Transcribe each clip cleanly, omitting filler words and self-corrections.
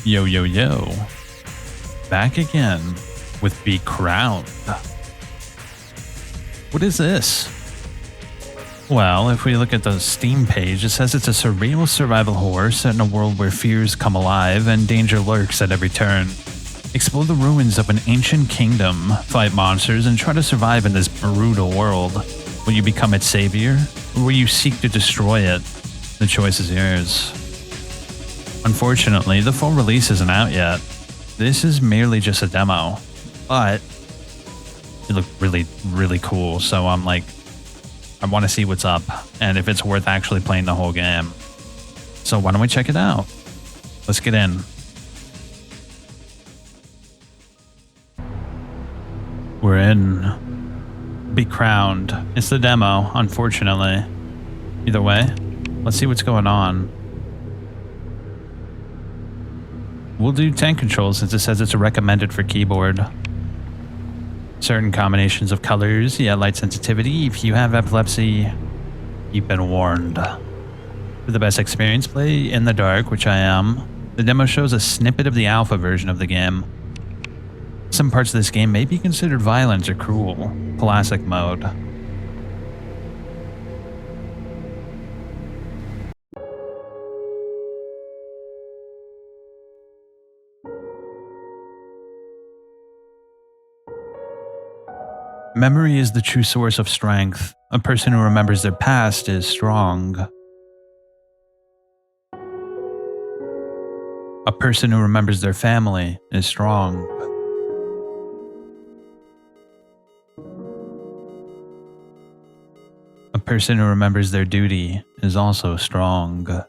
Yo, yo, yo. Back again with BECROWNED. What is this? Well, if we look at the Steam page, it says it's a surreal survival horror set in a world where fears come alive and danger lurks at every turn. Explore the ruins of an ancient kingdom, fight monsters, and try to survive in this brutal world. Will you become its savior, or will you seek to destroy it? The choice is yours. Unfortunately, the full release isn't out yet. This is merely just a demo, but it looked really, really cool, so I'm like, I want to see what's up, and if it's worth actually playing the whole game. So why don't we check it out? Let's get in. We're in BECROWNED. It's the demo, unfortunately. Either way, let's see what's going on. We'll do tank controls since it says it's recommended for keyboard. Certain combinations of colors, light sensitivity. If you have epilepsy, you've been warned. For the best experience, play in the dark, which I am. The demo shows a snippet of the alpha version of the game. Some parts of this game may be considered violent or cruel. Classic mode. Memory is the true source of strength. A person who remembers their past is strong. A person who remembers their family is strong. A person who remembers their duty is also strong.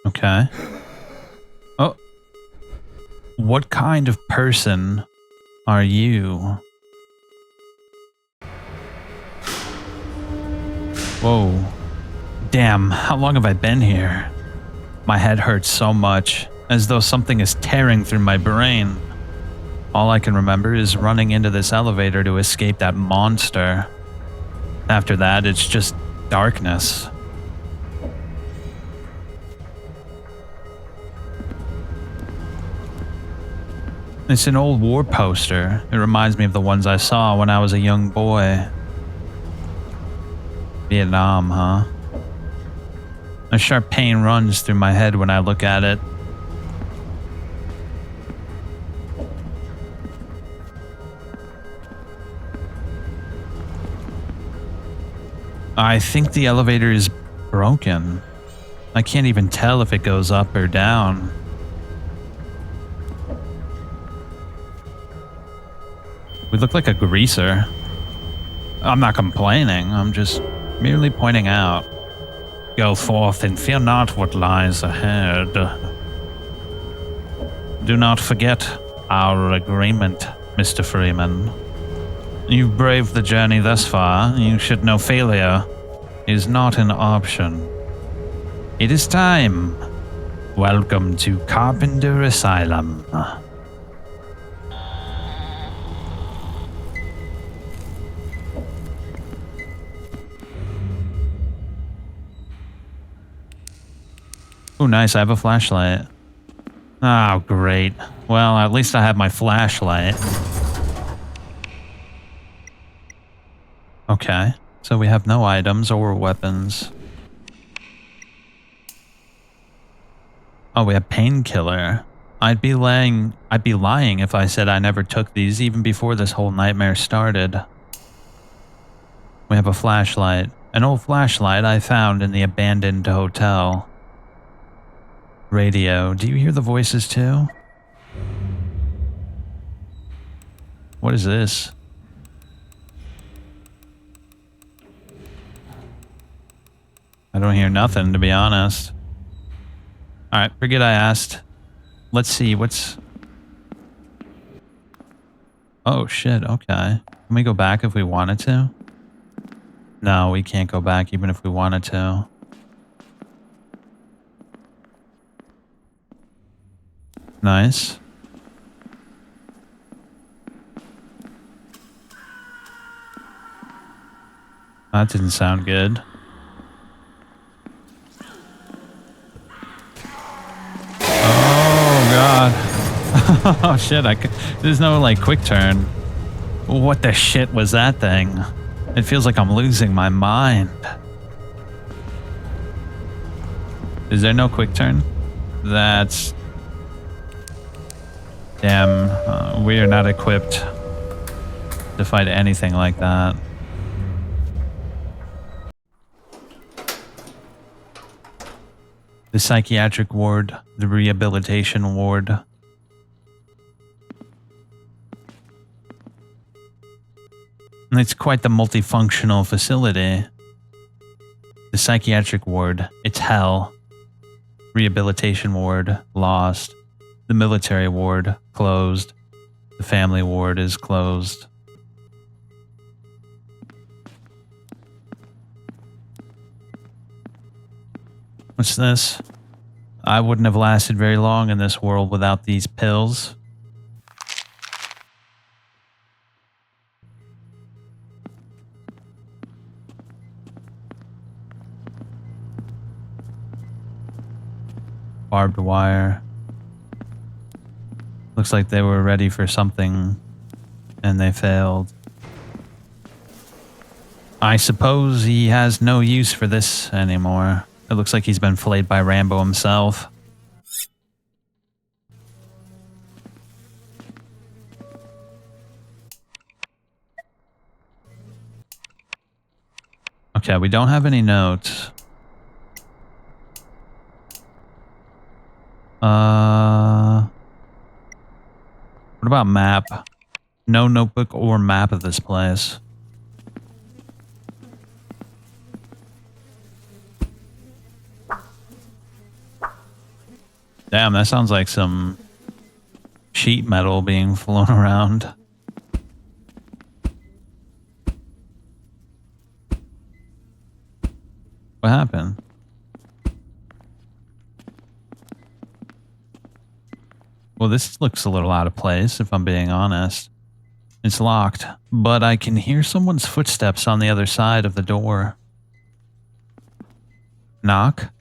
Okay. Oh. What kind of person are you? Whoa. Damn, how long have I been here? My head hurts so much, as though something is tearing through my brain. All I can remember is running into this elevator to escape that monster. After that, it's just darkness. It's an old war poster. It reminds me of the ones I saw when I was a young boy. Vietnam, huh? A sharp pain runs through my head when I look at it. I think the elevator is broken. I can't even tell if it goes up or down. We look like a greaser. I'm not complaining, I'm just merely pointing out. Go forth and fear not what lies ahead. Do not forget our agreement, Mr. Freeman. You've braved the journey thus far. You should know failure is not an option. It is time. Welcome to Carpenter Asylum. Oh, nice. I have a flashlight. Oh, great. Well, at least I have my flashlight. Okay. So we have no items or weapons. Oh, we have painkiller. I'd be lying if I said I never took these even before this whole nightmare started. We have a flashlight. An old flashlight I found in the abandoned hotel. Radio. Do you hear the voices too? What is this? I don't hear nothing, to be honest. Alright, forget I asked. Let's see, what's... Oh, shit, okay. Can we go back if we wanted to? No, we can't go back even if we wanted to. Nice. That didn't sound good. Oh, God. Oh, shit. There's no, like, quick turn. What the shit was that thing? It feels like I'm losing my mind. Is there no quick turn? That's... Damn. We are not equipped to fight anything like that. The psychiatric ward, the rehabilitation ward. And it's quite the multifunctional facility. The psychiatric ward, it's hell. Rehabilitation ward, lost. The military ward, closed. The family ward is closed. What's this? I wouldn't have lasted very long in this world without these pills. Barbed wire. Looks like they were ready for something and they failed. I suppose he has no use for this anymore. It looks like he's been flayed by Rambo himself. Okay, we don't have any notes. What about map? No notebook or map of this place. Damn, that sounds like some sheet metal being flown around. What happened? Well, this looks a little out of place, if I'm being honest. It's locked, but I can hear someone's footsteps on the other side of the door. Knock.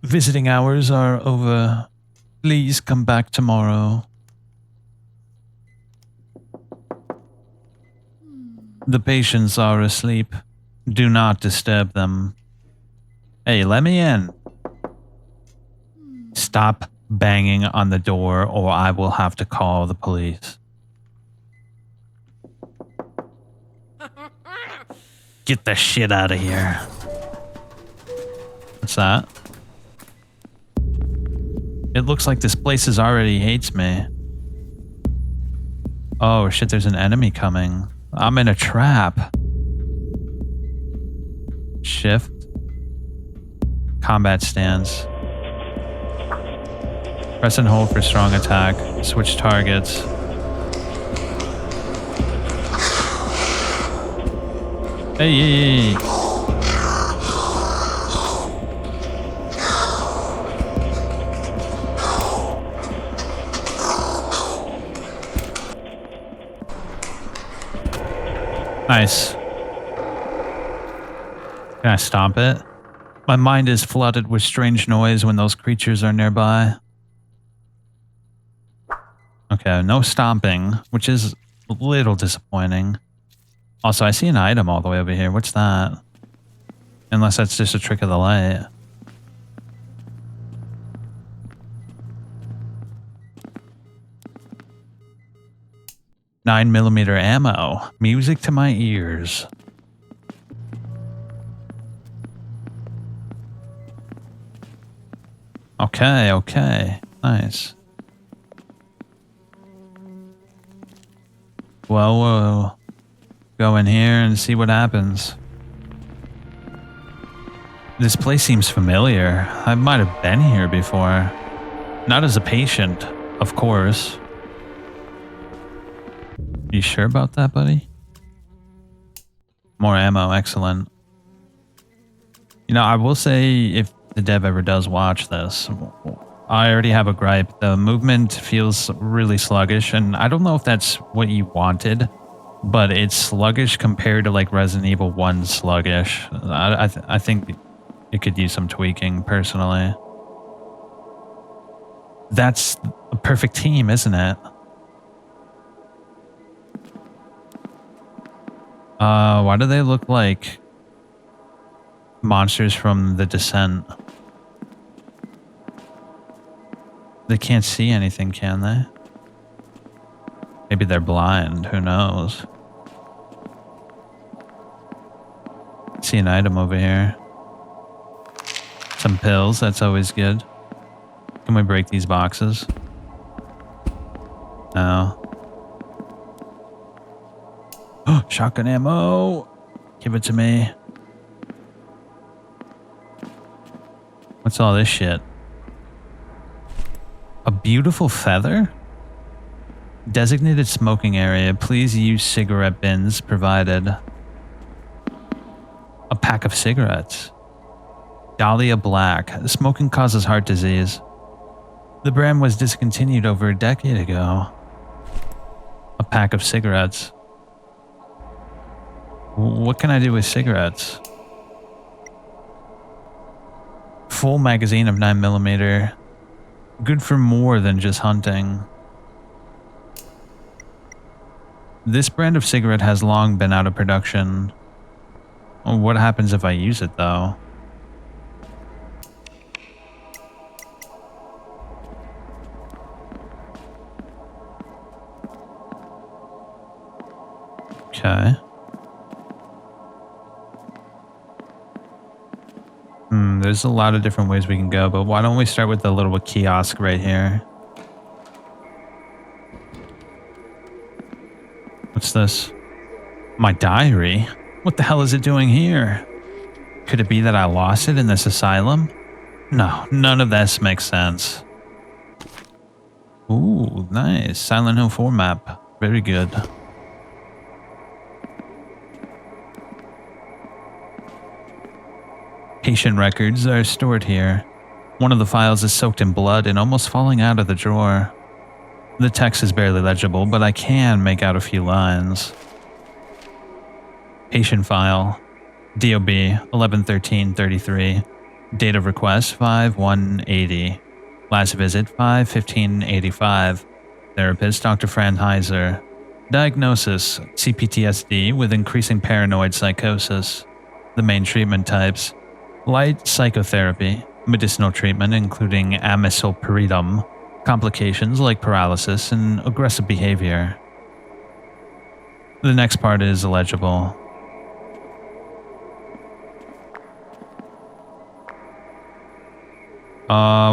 Visiting hours are over. Please come back tomorrow. The patients are asleep. Do not disturb them. Hey, let me in. Stop banging on the door or I will have to call the police. Get the shit out of here. What's that? It looks like this place already hates me. Oh shit, there's an enemy coming. I'm in a trap. Shift. Combat stance. Press and hold for strong attack. Switch targets. Hey. Nice. Can I stomp it? My mind is flooded with strange noise when those creatures are nearby. Okay, no stomping, which is a little disappointing. Also, I see an item all the way over here. What's that? Unless that's just a trick of the light. .9mm ammo. Music to my ears. Okay. Nice. Well, we'll go in here and see what happens. This place seems familiar. I might have been here before. Not as a patient, of course. You sure about that, buddy? More ammo, excellent. You know, I will say if the dev ever does watch this, I already have a gripe. The movement feels really sluggish, and I don't know if that's what you wanted, but it's sluggish compared to like Resident Evil 1 sluggish. I think it could use some tweaking, personally. That's a perfect team, isn't it? Why do they look like monsters from The Descent? They can't see anything, can they? Maybe they're blind, who knows? See an item over here. Some pills, that's always good. Can we break these boxes? No. Oh, shotgun ammo! Give it to me. What's all this shit? A beautiful feather? Designated smoking area. Please use cigarette bins provided. A pack of cigarettes. Dahlia Black. Smoking causes heart disease. The brand was discontinued over a decade ago. A pack of cigarettes. What can I do with cigarettes? Full magazine of 9mm. Good for more than just hunting. This brand of cigarette has long been out of production. What happens if I use it, though? Okay. There's a lot of different ways we can go, but why don't we start with the little kiosk right here? What's this? My diary? What the hell is it doing here? Could it be that I lost it in this asylum? No, none of this makes sense. Ooh, nice. Silent Hill 4 map. Very good. Patient records are stored here. One of the files is soaked in blood and almost falling out of the drawer. The text is barely legible, but I can make out a few lines. Patient file. DOB 11/13/33. Date of request 5/1/80. Last visit 5/15/85. Therapist Dr. Fran Heiser. Diagnosis CPTSD with increasing paranoid psychosis. The main treatment types: light psychotherapy, medicinal treatment including amisulpiridum, complications like paralysis and aggressive behavior. The next part is illegible.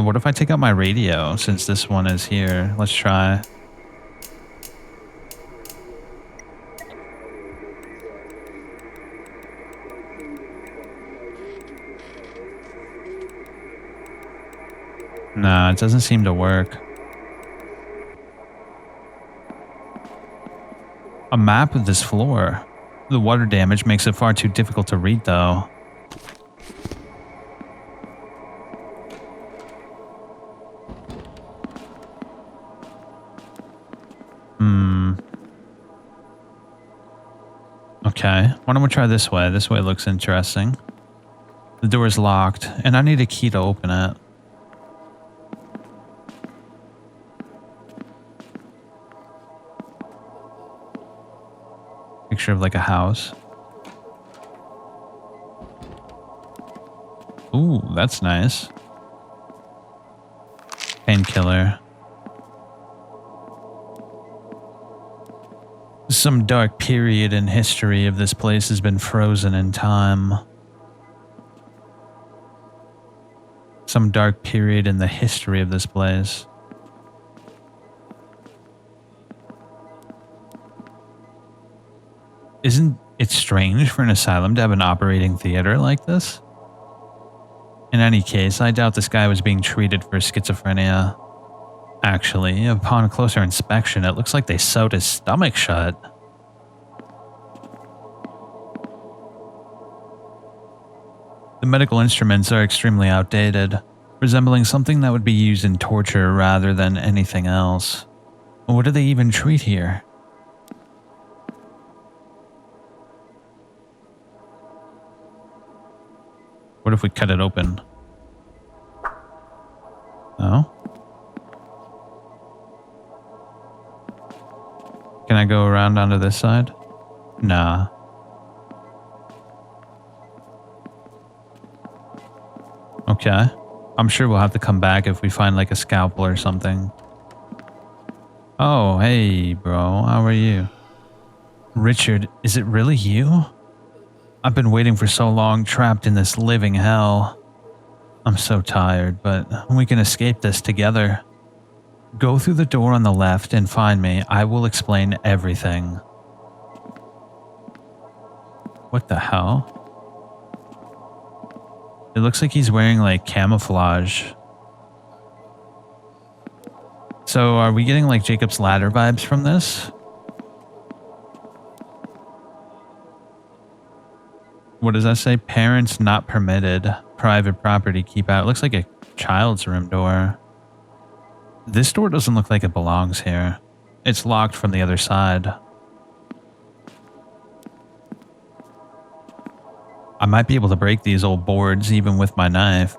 What if I take out my radio since this one is here? Let's try. Nah, it doesn't seem to work. A map of this floor. The water damage makes it far too difficult to read, though. Okay, why don't we try this way? This way looks interesting. The door is locked, and I need a key to open it. Picture of like a house. Ooh, that's nice. Painkiller. Some dark period in history of this place has been frozen in time. Some dark period in the history of this place. Isn't it strange for an asylum to have an operating theater like this? In any case, I doubt this guy was being treated for schizophrenia. Actually, upon closer inspection, it looks like they sewed his stomach shut. The medical instruments are extremely outdated, resembling something that would be used in torture rather than anything else. What do they even treat here? What if we cut it open? Oh? Can I go around onto this side? Nah. Okay. I'm sure we'll have to come back if we find like a scalpel or something. Oh, hey, bro. How are you? Richard, is it really you? I've been waiting for so long, trapped in this living hell. I'm so tired, but we can escape this together. Go through the door on the left and find me. I will explain everything. What the hell? It looks like he's wearing like camouflage. So are we getting like Jacob's Ladder vibes from this? What does that say? Parents not permitted. Private property keep out. It looks like a child's room door. This door doesn't look like it belongs here. It's locked from the other side. I might be able to break these old boards even with my knife.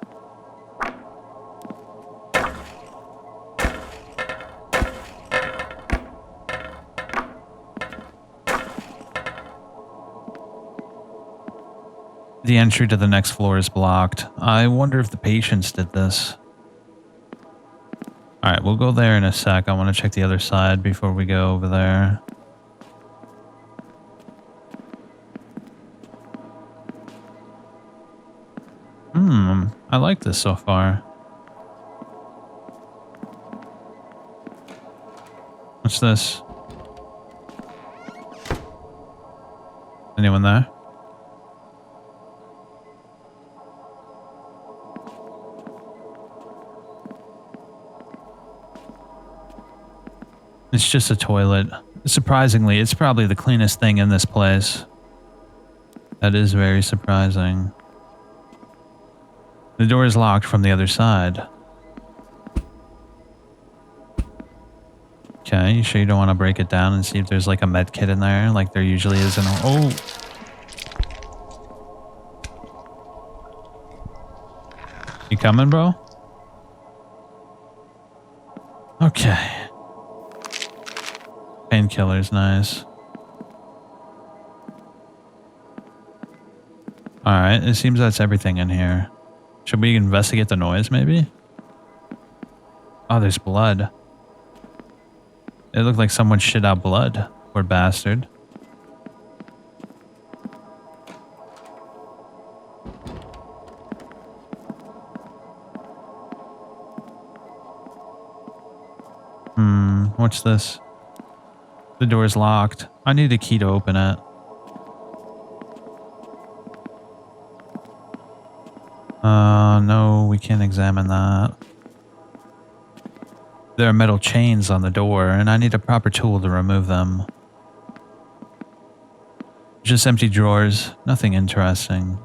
The entry to the next floor is blocked. I wonder if the patients did this. Alright, we'll go there in a sec. I want to check the other side before we go over there. I like this so far. What's this? Anyone there? It's just a toilet. Surprisingly, it's probably the cleanest thing in this place. That is very surprising. The door is locked from the other side. Okay, you sure you don't want to break it down and see if there's like a med kit in there like there usually is in a... Oh! You coming, bro? Okay. Painkiller's nice. Alright, it seems that's everything in here. Should we investigate the noise, maybe? Oh, there's blood. It looked like someone shit out blood. Poor bastard. What's this? The door's locked. I need a key to open it. No, we can't examine that. There are metal chains on the door, and I need a proper tool to remove them. Just empty drawers. Nothing interesting.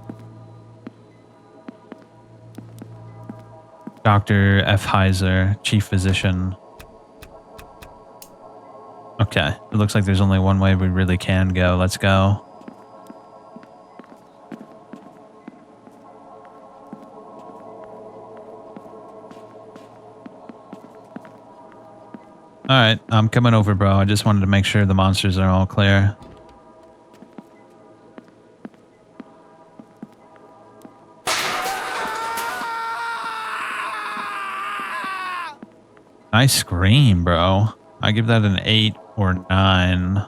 Dr. F. Heiser, Chief Physician. Okay, it looks like there's only one way we really can go. Let's go. Alright, I'm coming over, bro. I just wanted to make sure the monsters are all clear. Nice scream, bro. I give that an 8 or 9.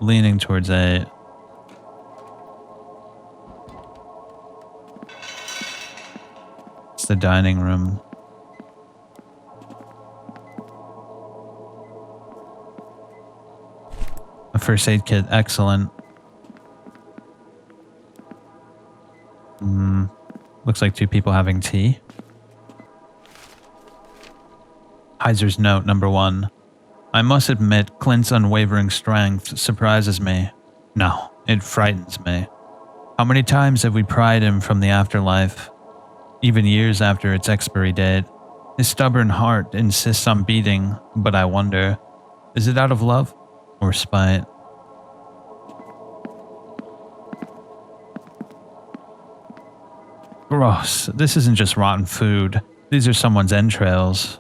Leaning towards 8. It's the dining room. A first aid kit, excellent. Looks Looks like two people having tea. Heiser's note number 1. I must admit, Clint's unwavering strength surprises me. No, it frightens me. How many times have we pried him from the afterlife? Even years after its expiry date. His stubborn heart insists on beating, but I wonder, is it out of love or spite? Gross. This isn't just rotten food. These are someone's entrails.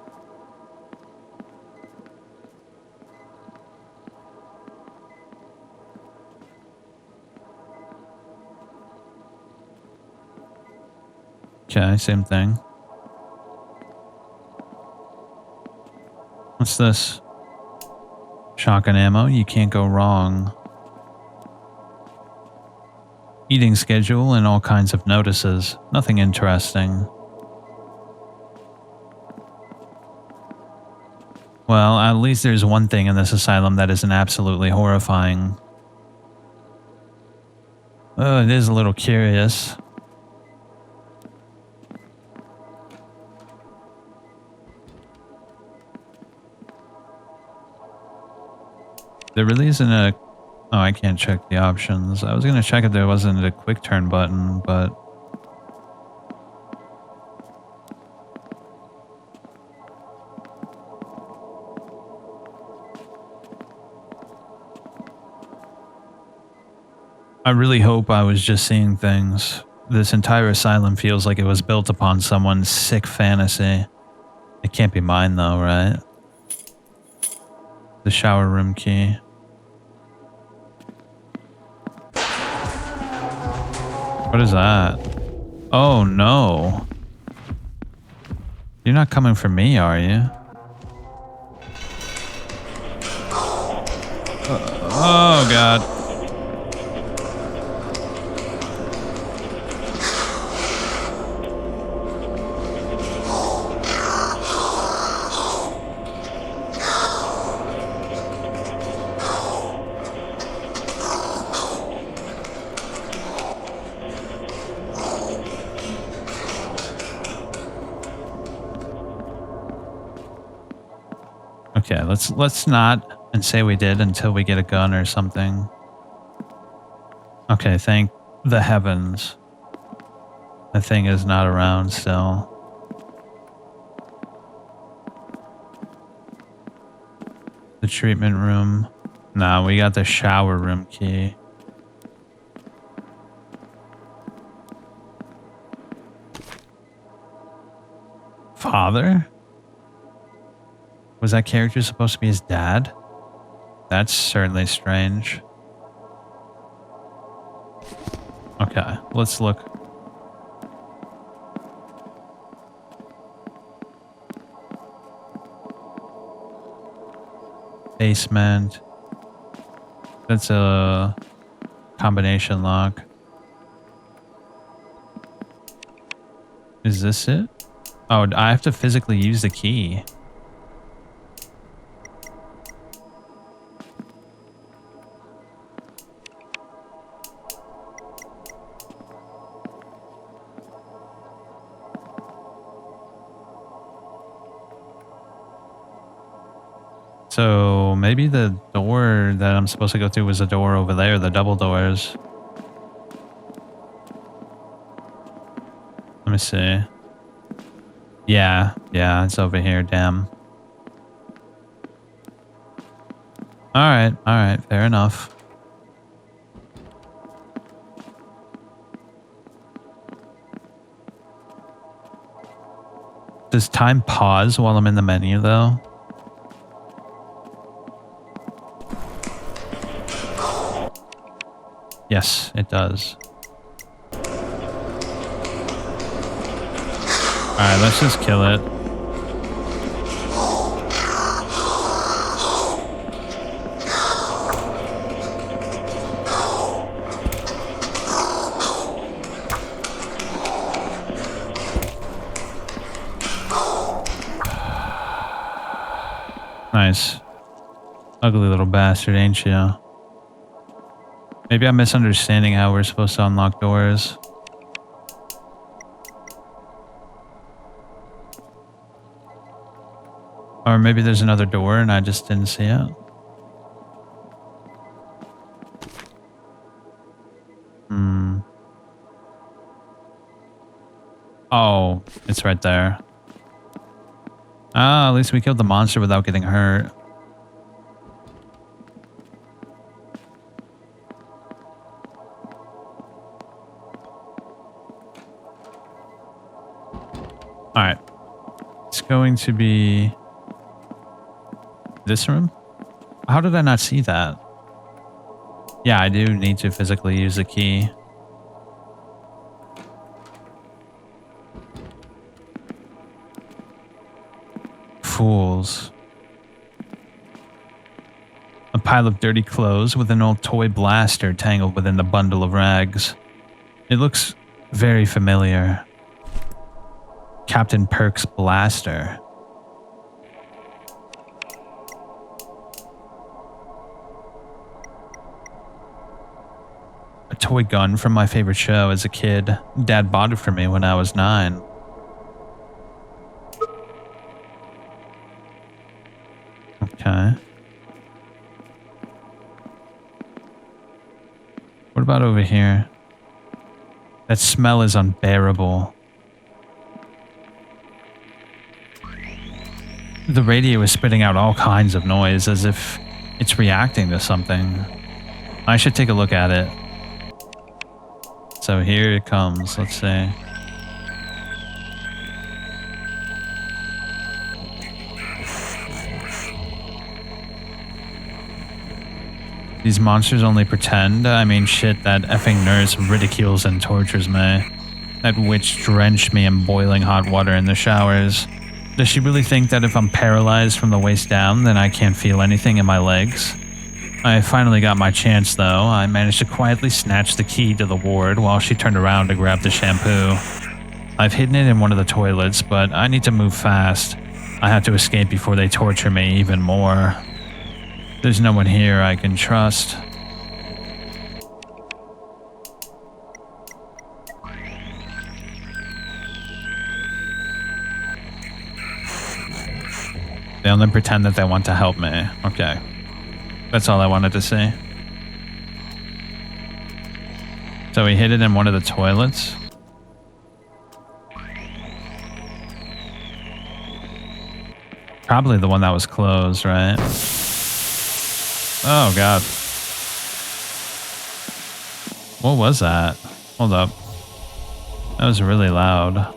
Okay, same thing. What's this? Shotgun ammo, you can't go wrong. Eating schedule and all kinds of notices. Nothing interesting. Well, at least there's one thing in this asylum that isn't absolutely horrifying. Oh, it is a little curious. There really isn't a... Oh, I can't check the options. I was going to check if there wasn't a quick turn button, but... I really hope I was just seeing things. This entire asylum feels like it was built upon someone's sick fantasy. It can't be mine though, right? The shower room key. What is that? Oh no. You're not coming for me, are you? Oh god. Okay, let's not and say we did until we get a gun or something. Okay, thank the heavens. The thing is not around still. The treatment room. Nah, we got the shower room key. Father? Was that character supposed to be his dad? That's certainly strange. Okay, let's look. Basement. That's a combination lock. Is this it? Oh, I have to physically use the key. So maybe the door that I'm supposed to go through was the door over there, the double doors. Let me see. Yeah, it's over here, damn. Alright, fair enough. Does time pause while I'm in the menu though? Yes, it does. Alright, let's just kill it. Nice. Ugly little bastard, ain't you? Maybe I'm misunderstanding how we're supposed to unlock doors. Or maybe there's another door and I just didn't see it. Hmm. Oh, it's right there. Ah, at least we killed the monster without getting hurt. Alright. It's going to be this room? How did I not see that? Yeah, I do need to physically use the key. Fools. A pile of dirty clothes with an old toy blaster tangled within the bundle of rags. It looks very familiar. Captain Perk's blaster. A toy gun from my favorite show as a kid. Dad bought it for me when I was 9. Okay. What about over here? That smell is unbearable. The radio is spitting out all kinds of noise as if it's reacting to something. I should take a look at it. So here it comes. Let's see. These monsters only pretend. I mean, shit, that effing nurse ridicules and tortures me. That witch drenched me in boiling hot water in the showers. Does she really think that if I'm paralyzed from the waist down, then I can't feel anything in my legs? I finally got my chance, though. I managed to quietly snatch the key to the ward while she turned around to grab the shampoo. I've hidden it in one of the toilets, but I need to move fast. I have to escape before they torture me even more. There's no one here I can trust. They only pretend that they want to help me. Okay. That's all I wanted to see. So we hid it in one of the toilets. Probably the one that was closed, right? Oh, God. What was that? Hold up. That was really loud.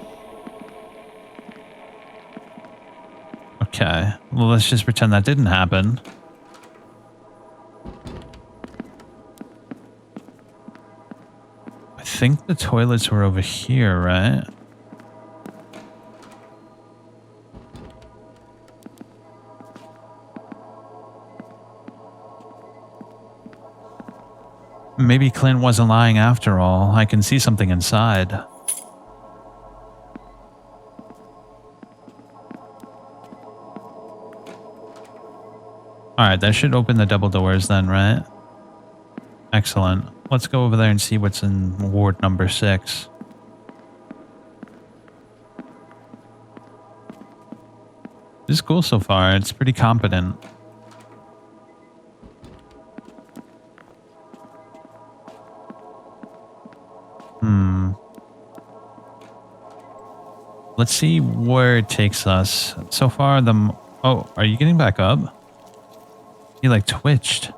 Okay. Well, let's just pretend that didn't happen. I think the toilets were over here, right? Maybe Clint wasn't lying after all. I can see something inside. Alright, that should open the double doors then, right? Excellent. Let's go over there and see what's in ward number 6. This is cool so far. It's pretty competent. Let's see where it takes us. So far, oh, are you getting back up? He like twitched.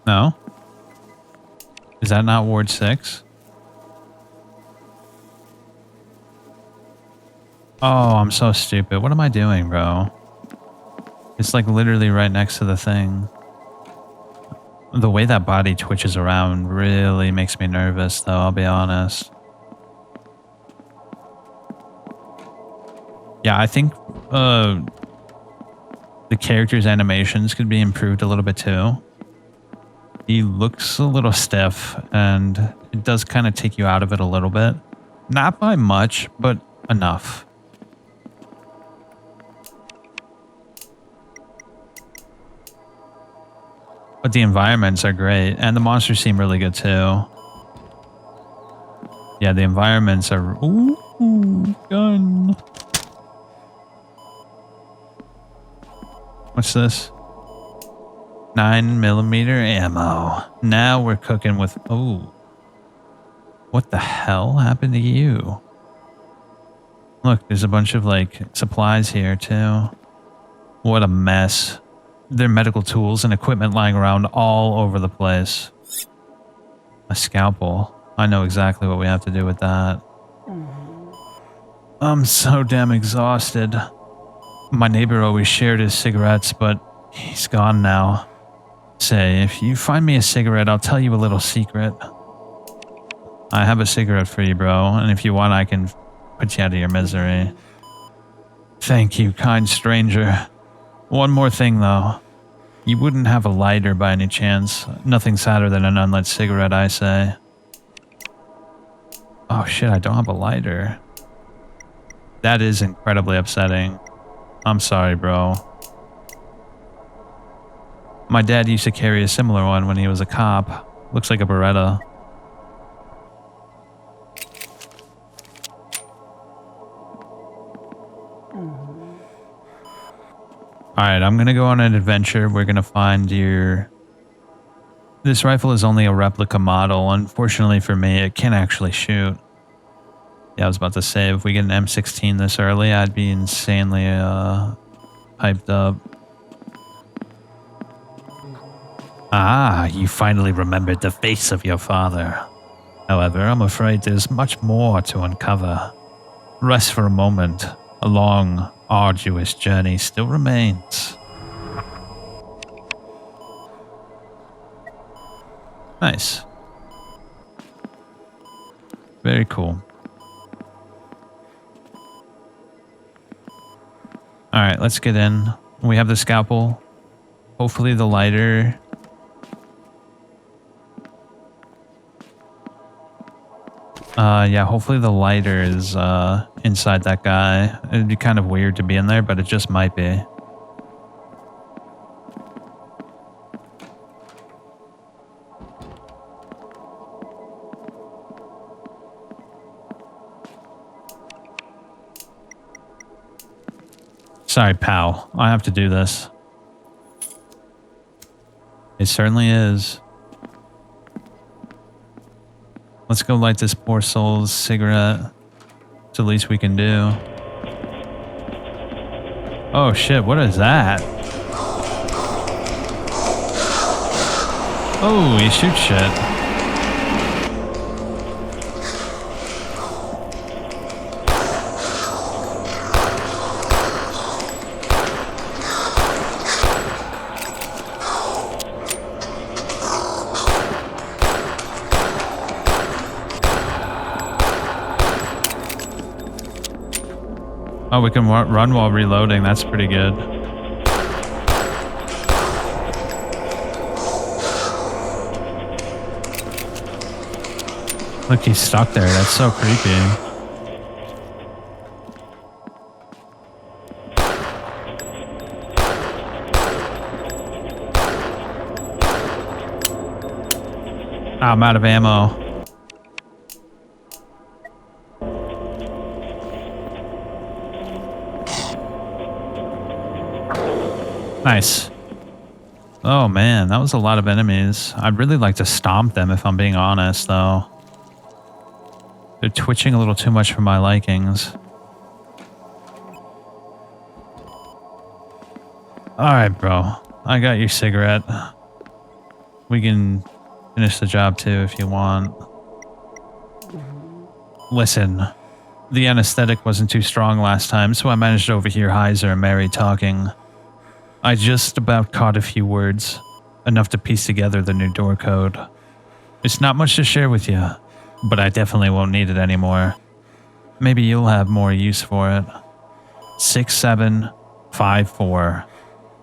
No? Is that not Ward 6? Oh, I'm so stupid. What am I doing, bro? It's like literally right next to the thing. The way that body twitches around really makes me nervous, though, I'll be honest. Yeah, I think the character's animations could be improved a little bit too. He looks a little stiff, and it does kind of take you out of it a little bit. Not by much, but enough. But the environments are great, and the monsters seem really good too. Yeah, the environments are... Ooh, gun. What's this? 9mm ammo. Now we're cooking with... Ooh. What the hell happened to you? Look, there's a bunch of, like, supplies here, too. What a mess. There are medical tools and equipment lying around all over the place. A scalpel. I know exactly what we have to do with that. I'm so damn exhausted. My neighbor always shared his cigarettes, but he's gone now. Say, if you find me a cigarette, I'll tell you a little secret. I have a cigarette for you, bro, and if you want, I can put you out of your misery. Thank you, kind stranger. One more thing, though. You wouldn't have a lighter by any chance. Nothing sadder than an unlit cigarette, I say. Oh shit, I don't have a lighter. That is incredibly upsetting. I'm sorry, bro. My dad used to carry a similar one when he was a cop. Looks like a Beretta. Alright, I'm gonna go on an adventure. We're gonna find your... This rifle is only a replica model. Unfortunately for me, it can't actually shoot. Yeah, I was about to say, if we get an M16 this early, I'd be insanely hyped up. Ah, you finally remembered the face of your father. However, I'm afraid there's much more to uncover. Rest for a moment. A long, arduous journey still remains. Nice. Very cool. Alright, let's get in. We have the scalpel. Hopefully the lighter. Yeah, hopefully the lighter is inside that guy. It'd be kind of weird to be in there, but it just might be. Sorry, pal. I have to do this. It certainly is. Let's go light this poor soul's cigarette. It's the least we can do. Oh shit, what is that? Oh, he shoots shit. Oh, we can run while reloading. That's pretty good. Look, he's stuck there. That's so creepy. Oh, I'm out of ammo. Nice. Oh man, that was a lot of enemies. I'd really like to stomp them if I'm being honest, though. They're twitching a little too much for my likings. Alright, bro. I got your cigarette. We can finish the job too if you want. Listen, the anesthetic wasn't too strong last time, so I managed to overhear Heiser and Mary talking. I just about caught a few words, enough to piece together the new door code. It's not much to share with you, but I definitely won't need it anymore. Maybe you'll have more use for it. 6754.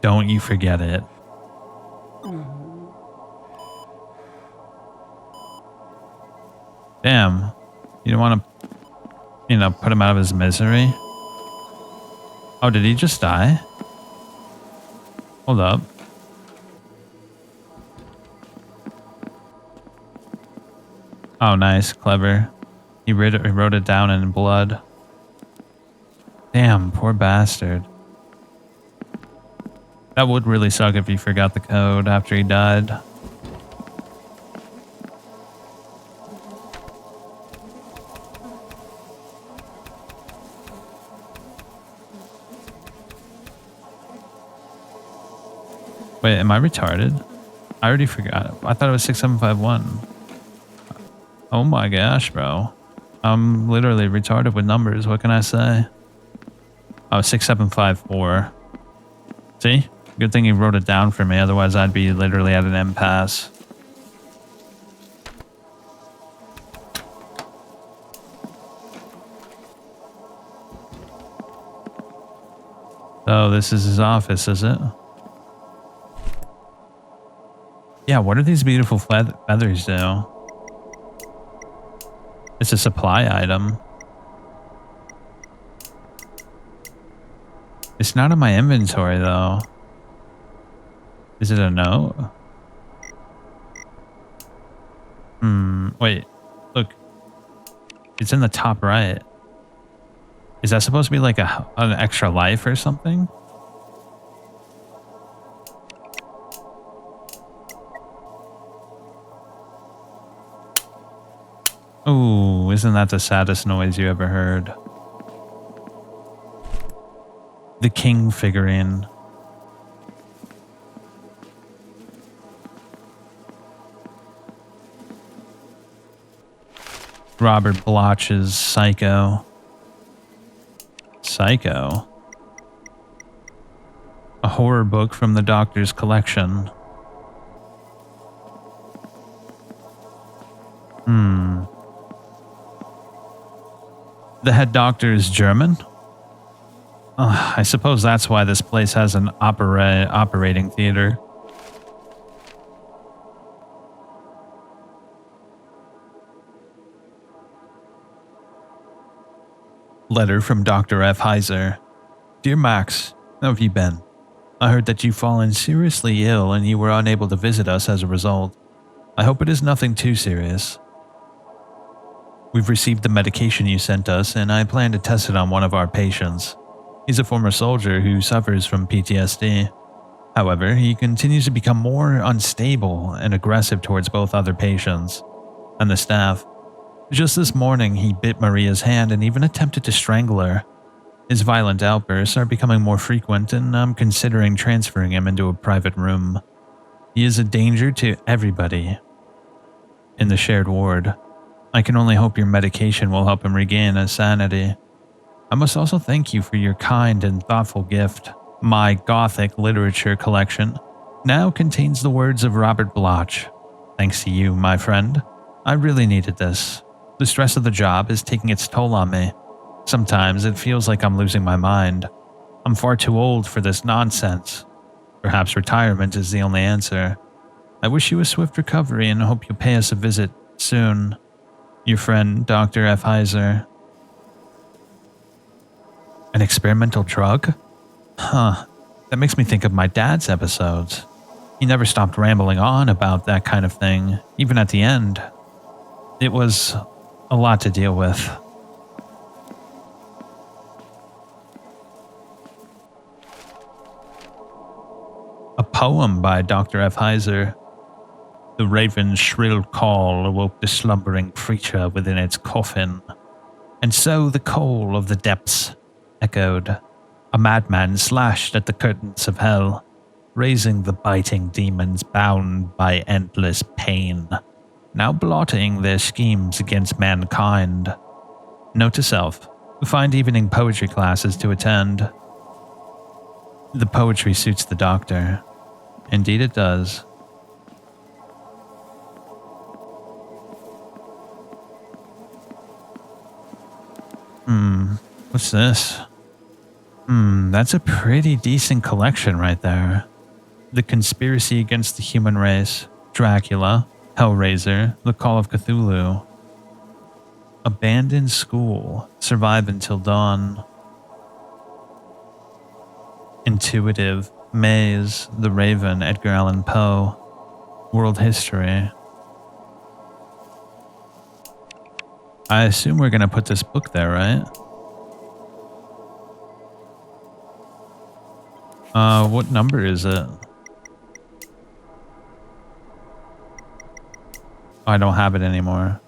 Don't you forget it. Damn. You don't want to, put him out of his misery? Oh, did he just die? Hold up. Oh, nice. Clever. He wrote it down in blood. Damn, poor bastard. That would really suck if he forgot the code after he died. Wait, am I retarded? I already forgot. I thought it was 6751. Oh my gosh, bro. I'm literally retarded with numbers. What can I say? Oh, 6754. See? Good thing he wrote it down for me. Otherwise, I'd be literally at an impasse. Oh, this is his office, is it? Yeah, what do these beautiful feathers do? It's a supply item. It's not in my inventory, though. Is it a note? Wait. Look. It's in the top right. Is that supposed to be like an extra life or something? Ooh, isn't that the saddest noise you ever heard? The king figurine. Robert Bloch's Psycho. Psycho? A horror book from the Doctor's collection. The head doctor is German? I suppose that's why this place has an operating theater. Letter from Dr. F. Heiser. Dear Max, how have you been? I heard that you've fallen seriously ill and you were unable to visit us as a result. I hope it is nothing too serious. We've received the medication you sent us, and I plan to test it on one of our patients. He's a former soldier who suffers from PTSD. However, he continues to become more unstable and aggressive towards both other patients and the staff. Just this morning, he bit Maria's hand and even attempted to strangle her. His violent outbursts are becoming more frequent, and I'm considering transferring him into a private room. He is a danger to everybody in the shared ward. I can only hope your medication will help him regain his sanity. I must also thank you for your kind and thoughtful gift. My Gothic literature collection now contains the words of Robert Bloch. Thanks to you, my friend. I really needed this. The stress of the job is taking its toll on me. Sometimes it feels like I'm losing my mind. I'm far too old for this nonsense. Perhaps retirement is the only answer. I wish you a swift recovery and hope you'll pay us a visit soon. Your friend, Dr. F. Heiser. An experimental drug? Huh. That makes me think of my dad's episodes. He never stopped rambling on about that kind of thing, even at the end. It was a lot to deal with. A poem by Dr. F. Heiser. The raven's shrill call awoke the slumbering creature within its coffin. And so the call of the depths echoed. A madman slashed at the curtains of hell, raising the biting demons bound by endless pain, now blotting their schemes against mankind. Note to self, find evening poetry classes to attend. The poetry suits the doctor. Indeed it does. What's this? That's a pretty decent collection right there. The Conspiracy Against the Human Race, Dracula, Hellraiser, The Call of Cthulhu. Abandoned School, Survive Until Dawn. Intuitive, Maze, The Raven, Edgar Allan Poe. World History. I assume we're going to put this book there, right? What number is it? I don't have it anymore.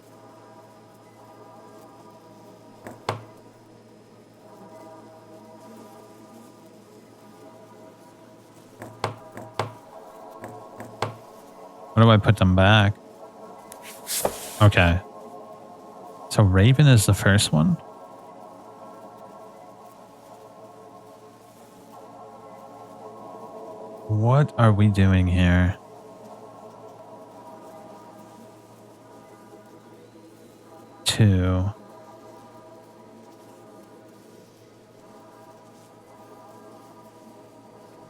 What do I put them back? Okay. So Raven is the first one? What are we doing here? Two.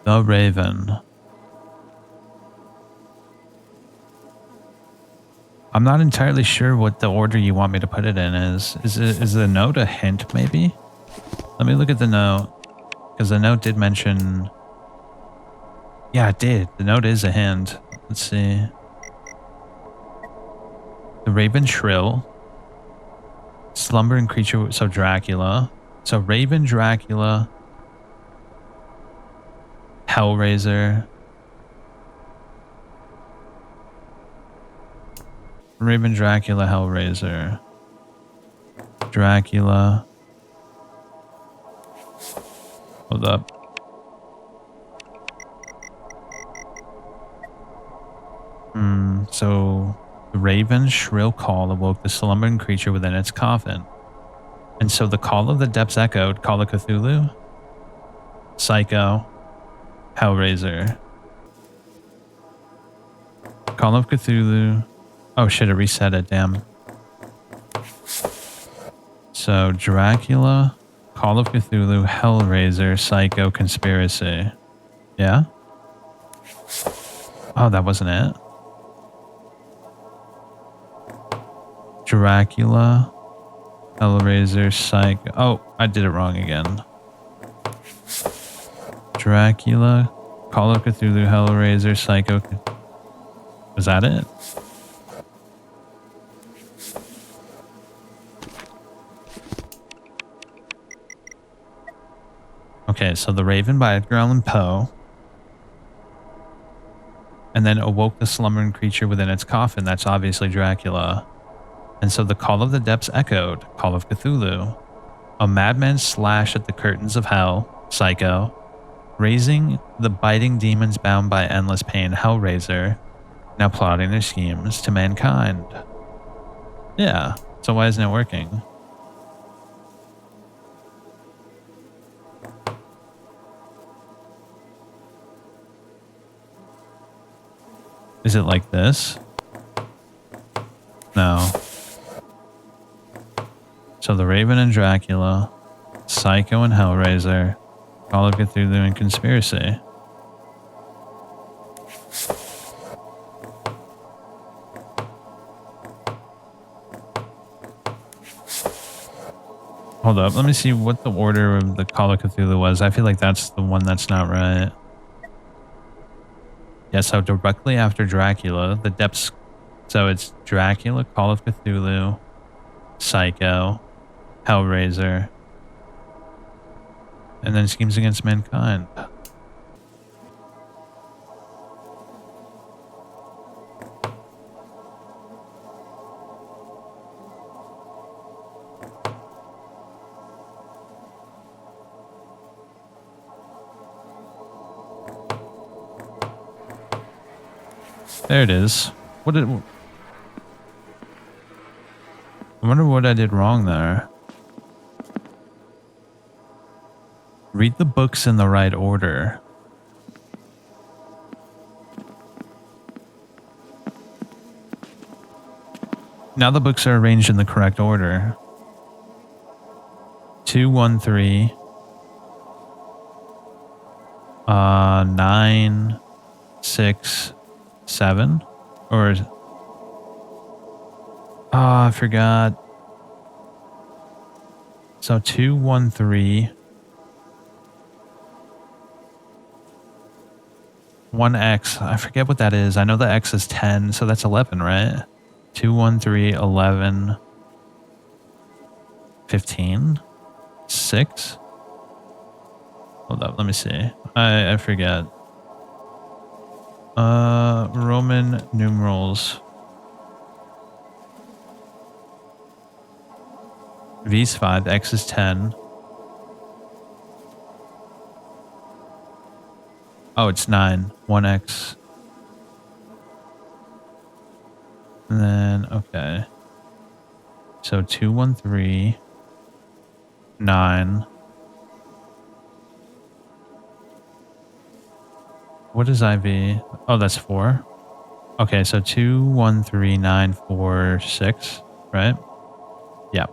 The Raven. I'm not entirely sure what the order you want me to put it in is. Is the note a hint, maybe? Let me look at the note. Because the note did mention... Yeah, it did. The note is a hint. Let's see. The Raven Shrill. Slumbering creature, so Dracula. So Raven, Dracula. Hellraiser. Raven, Dracula, Hellraiser. Dracula. Hold up. So the Raven's shrill call awoke the slumbering creature within its coffin. And so the call of the depths echoed, Call of Cthulhu, Psycho, Hellraiser. Call of Cthulhu. Oh shit, it reset it, damn. So Dracula, Call of Cthulhu, Hellraiser, Psycho, Conspiracy. Yeah? Oh, that wasn't it. Dracula, Hellraiser, Psycho. Oh, I did it wrong again. Dracula, Call of Cthulhu, Hellraiser, Psycho. Was that it? Okay, so The Raven by Edgar Allan Poe. And then awoke the slumbering creature within its coffin. That's obviously Dracula. And so the call of the depths echoed, Call of Cthulhu. A madman slashed at the curtains of hell, Psycho. Raising the biting demons bound by endless pain, Hellraiser. Now plotting their schemes to mankind. Yeah, so why isn't it working? Is it like this? No. So the Raven and Dracula, Psycho and Hellraiser, Call of Cthulhu and Conspiracy. Hold up, let me see what the order of the Call of Cthulhu was. I feel like that's the one that's not right. Yeah, so directly after Dracula, the depths... So it's Dracula, Call of Cthulhu, Psycho, Hellraiser, and then Schemes Against Mankind. There it is. What did... I wonder what I did wrong there. Read the books in the right order. Now the books are arranged in the correct order. 2, 1, 3. 9, 6, 7? Or... Oh, I forgot. So 2, 1, 3. 1x. I forget what that is. I know the x is 10, so that's 11, right? 2, 1, 3, 11. 15? 6? Hold up, let me see. I forget. Roman numerals. V is 5, X is 10. Oh, it's 9. 1X. And then, okay. So 213, 9. What is IV? Oh, that's 4. Okay, so 213946, right? Yeah.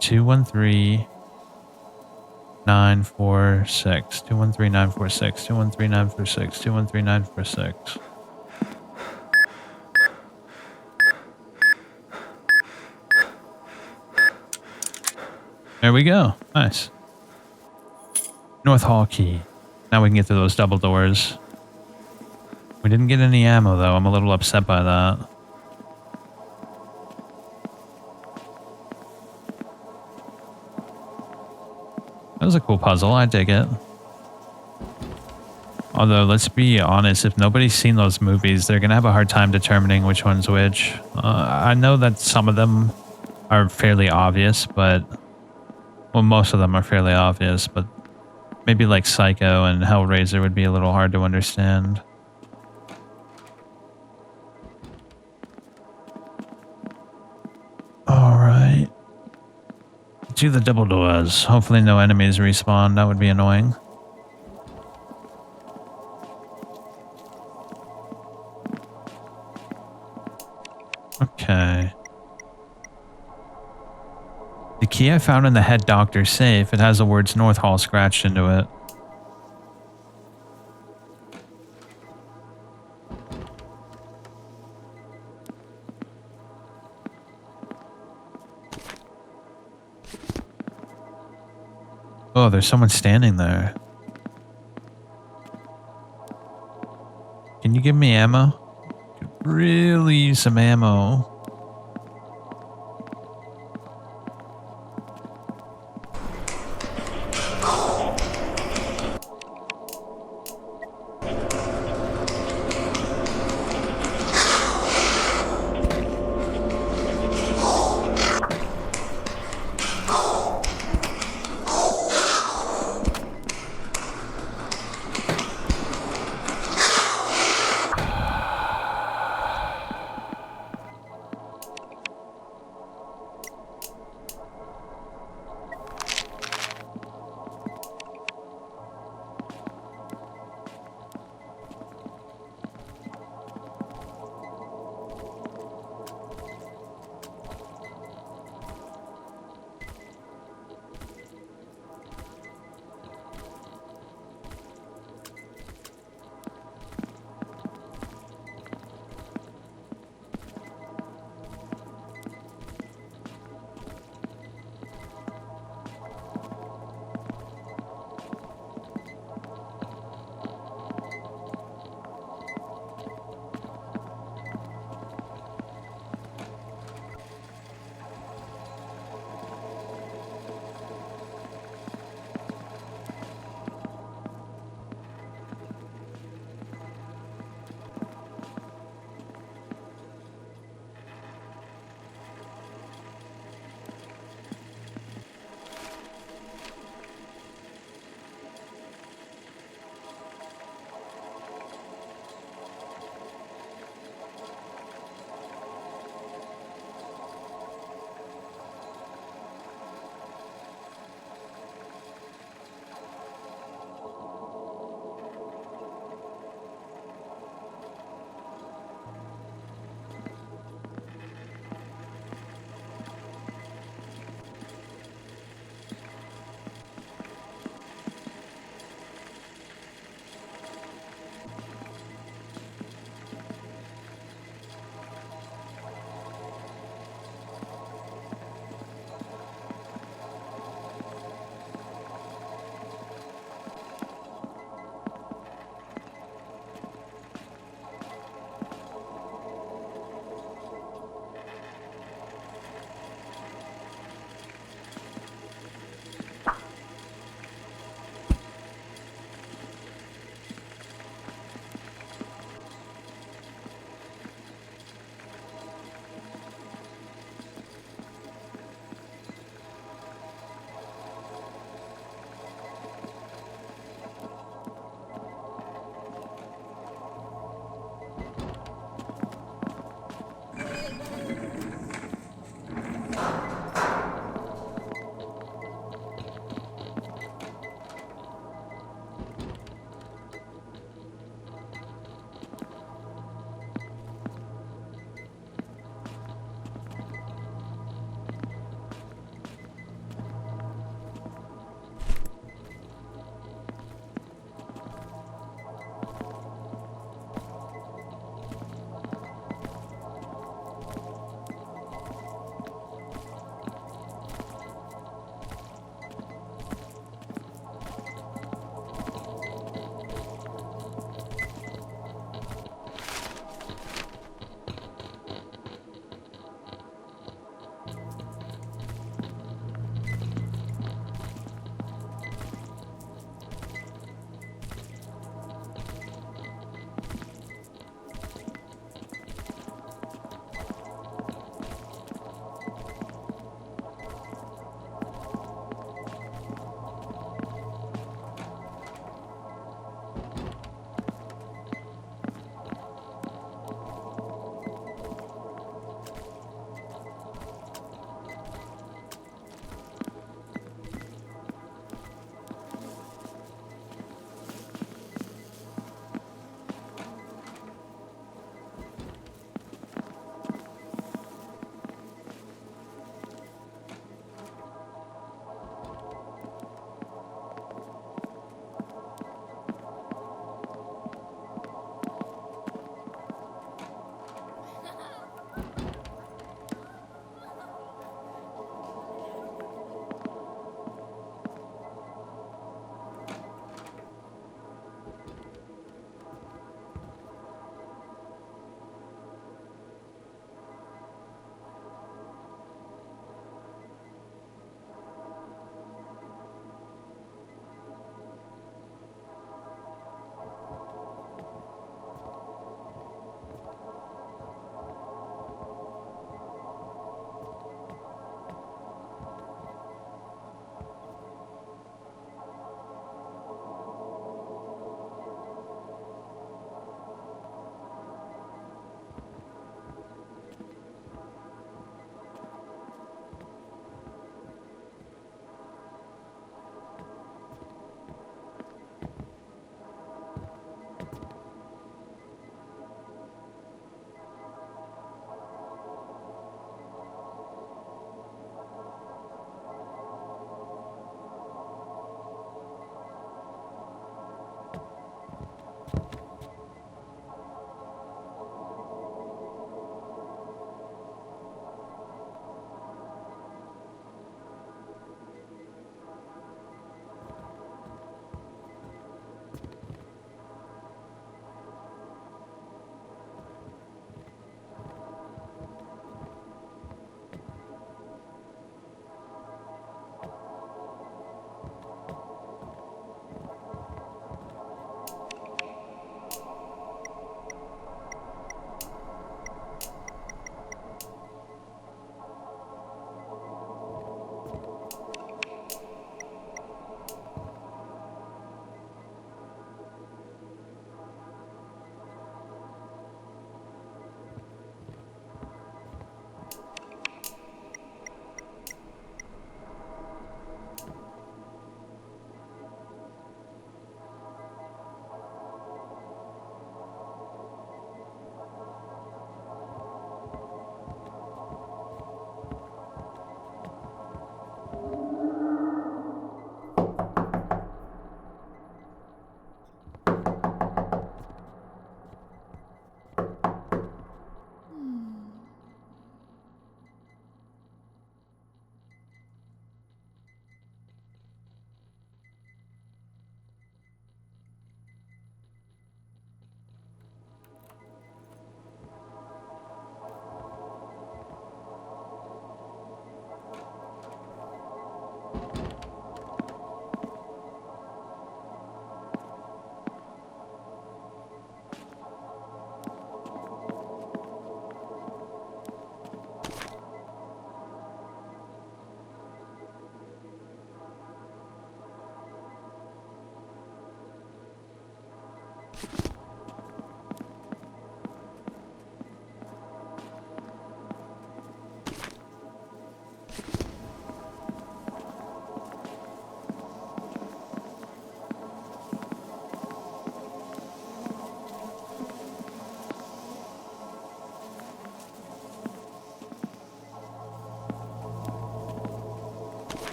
213946. 213946. 213946. 213946. There we go. Nice. North Hall key. Now we can get through those double doors. We didn't get any ammo, though. I'm a little upset by that. That was a cool puzzle. I dig it. Although, let's be honest, if nobody's seen those movies, they're going to have a hard time determining which one's which. I know that some of them are fairly obvious, but... Well, most of them are fairly obvious, but maybe like Psycho and Hellraiser would be a little hard to understand. Alright. Do the double doors. Hopefully no enemies respawn. That would be annoying. Okay. The key I found in the head doctor's safe, it has the words North Hall scratched into it. Oh, there's someone standing there. Can you give me ammo? Could really use some ammo.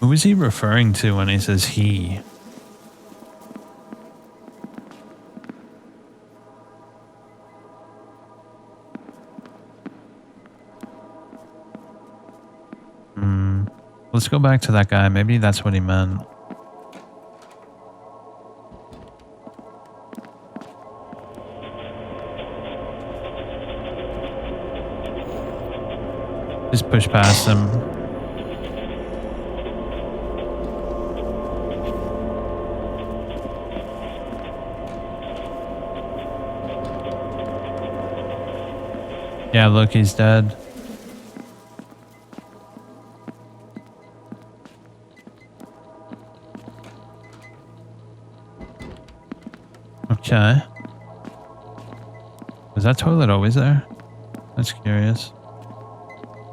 Who is he referring to when he says he? Let's go back to that guy. Maybe that's what he meant. Just push past him. Yeah, look, he's dead. Okay. Was that toilet always there? That's curious.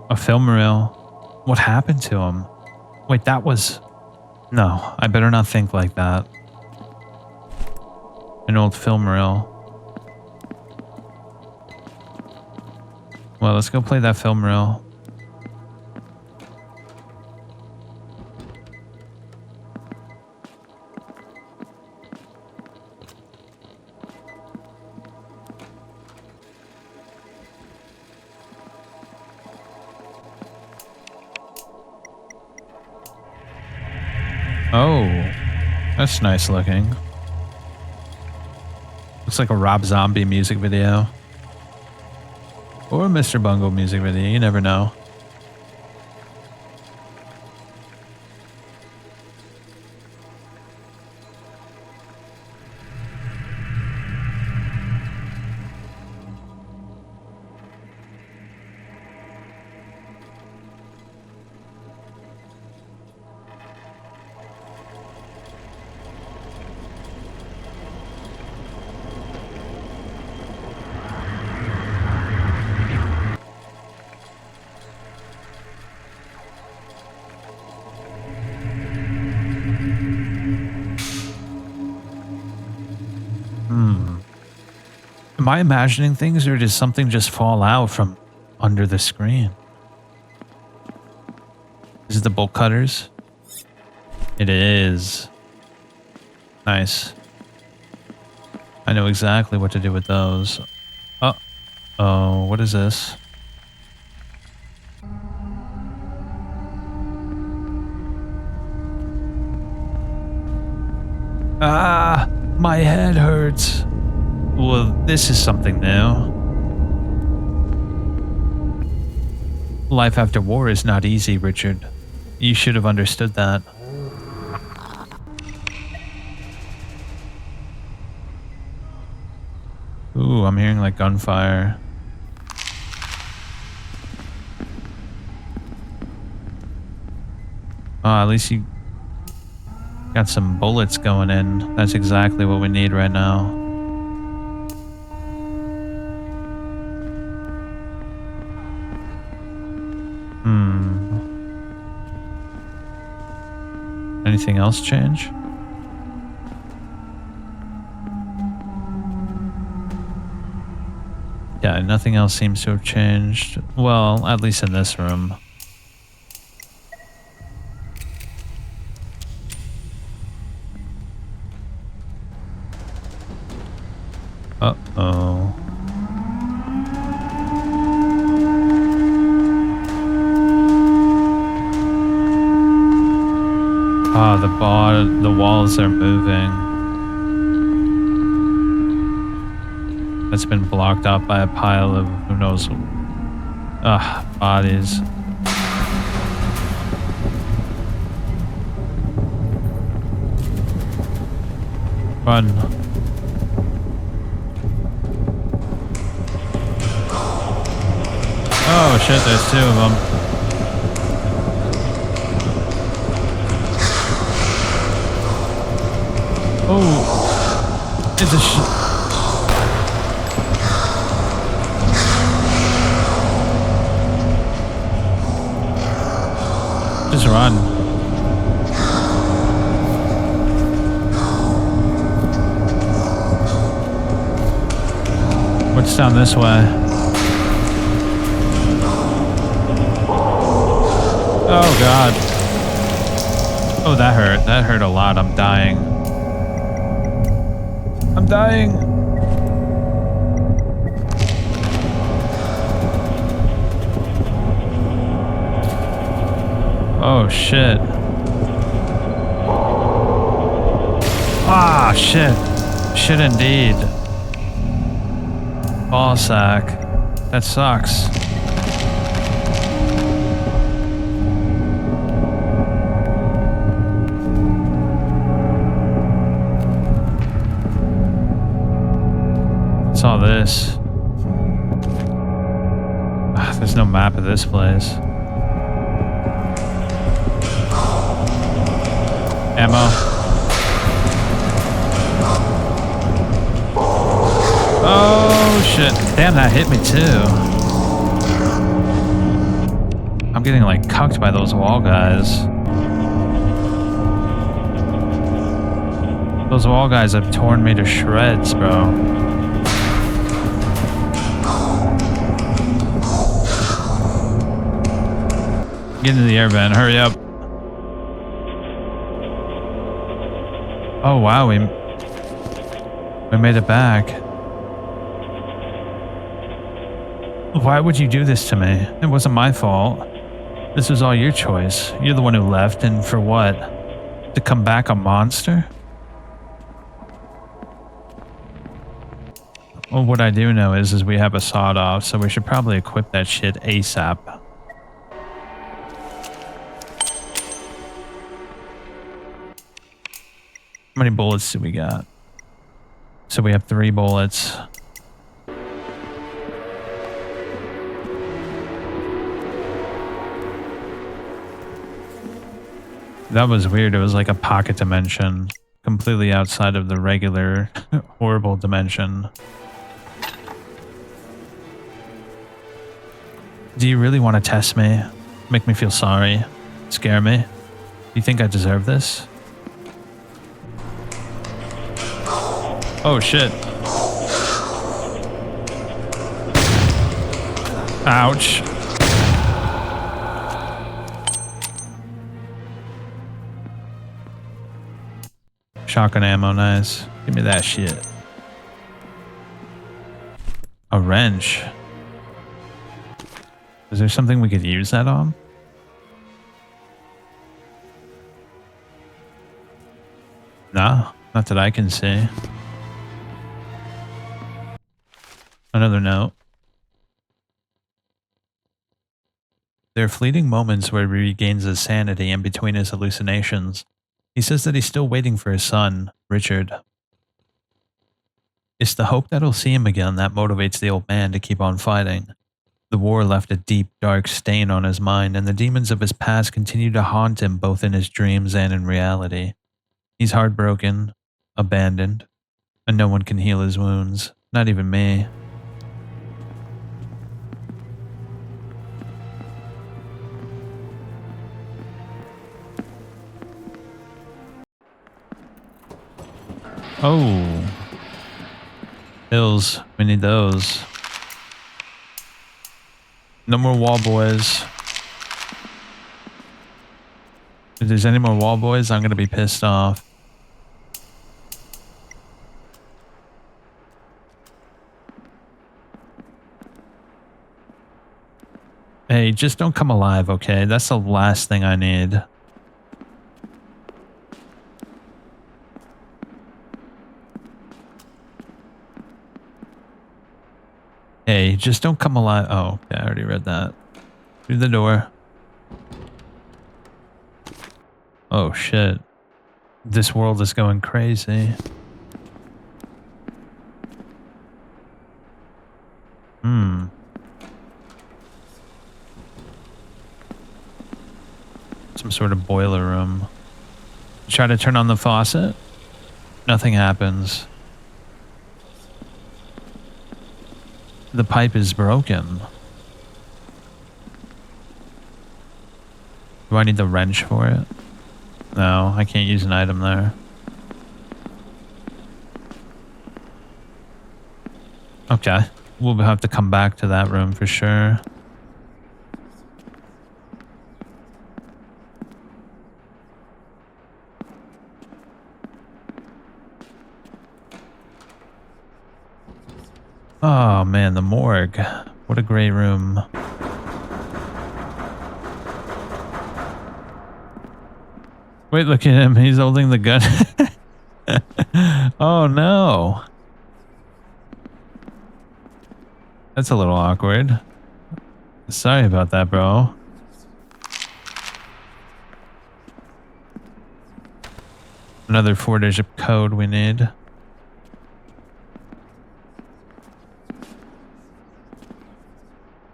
A film reel. What happened to him? Wait, that was... No, I better not think like that. An old film reel. Well, let's go play that film reel. Oh, that's nice looking. Looks like a Rob Zombie music video. Or a Mr. Bungle music video, you never know. Am I imagining things, or does something just fall out from under the screen? Is it the bolt cutters? It is. Nice. I know exactly what to do with those. Uh-oh, what is this? Ah, my head hurts. Well, this is something new. Life after war is not easy, Richard. You should have understood that. Ooh, I'm hearing like gunfire. At least you got some bullets going in. That's exactly what we need right now. Anything else change? Yeah, nothing else seems to have changed. Well, at least in this room. Uh-oh. Ah, the walls are moving. That's been blocked up by a pile of who knows bodies. Run. Oh shit, there's two of them. Oh, it's a just run. What's down this way? Oh God. Oh, that hurt. That hurt a lot. I'm dying. I'm dying. Oh, shit. Ah, shit. Shit indeed. Ball sack. That sucks. What's all this? Ah, there's no map of this place. Ammo. Oh shit. Damn, that hit me too. I'm getting like cucked by those wall guys. Those wall guys have torn me to shreds, bro. Get into the air vent, hurry up. Oh wow, we made it back. Why would you do this to me? It wasn't my fault. This was all your choice. You're the one who left, and for what? To come back a monster? Well, what I do know is we have a sawed-off, so we should probably equip that shit ASAP. How many bullets do we got? So we have 3 bullets. That was weird. It was like a pocket dimension, completely outside of the regular horrible dimension. Do you really want to test me? Make me feel sorry? Scare me? Do you think I deserve this? Oh shit. Ouch. Shotgun ammo, nice. Give me that shit. A wrench. Is there something we could use that on? No, not that I can see. Another note. There are fleeting moments where he regains his sanity in between his hallucinations. He says that he's still waiting for his son, Richard. It's the hope that he'll see him again that motivates the old man to keep on fighting. The war left a deep, dark stain on his mind, and the demons of his past continue to haunt him both in his dreams and in reality. He's heartbroken, abandoned, and no one can heal his wounds, not even me. Oh. Pills. We need those. No more wall boys. If there's any more wall boys, I'm going to be pissed off. Hey, just don't come alive, okay? That's the last thing I need. Hey, just don't come alive. Oh, yeah, I already read that. Through the door. Oh, shit. This world is going crazy. Some sort of boiler room. Try to turn on the faucet. Nothing happens. The pipe is broken. Do I need the wrench for it? No, I can't use an item there. Okay. We'll have to come back to that room for sure. Oh man, the morgue. What a great room. Wait, look at him. He's holding the gun. Oh no. That's a little awkward. Sorry about that, bro. Another 4-digit code we need.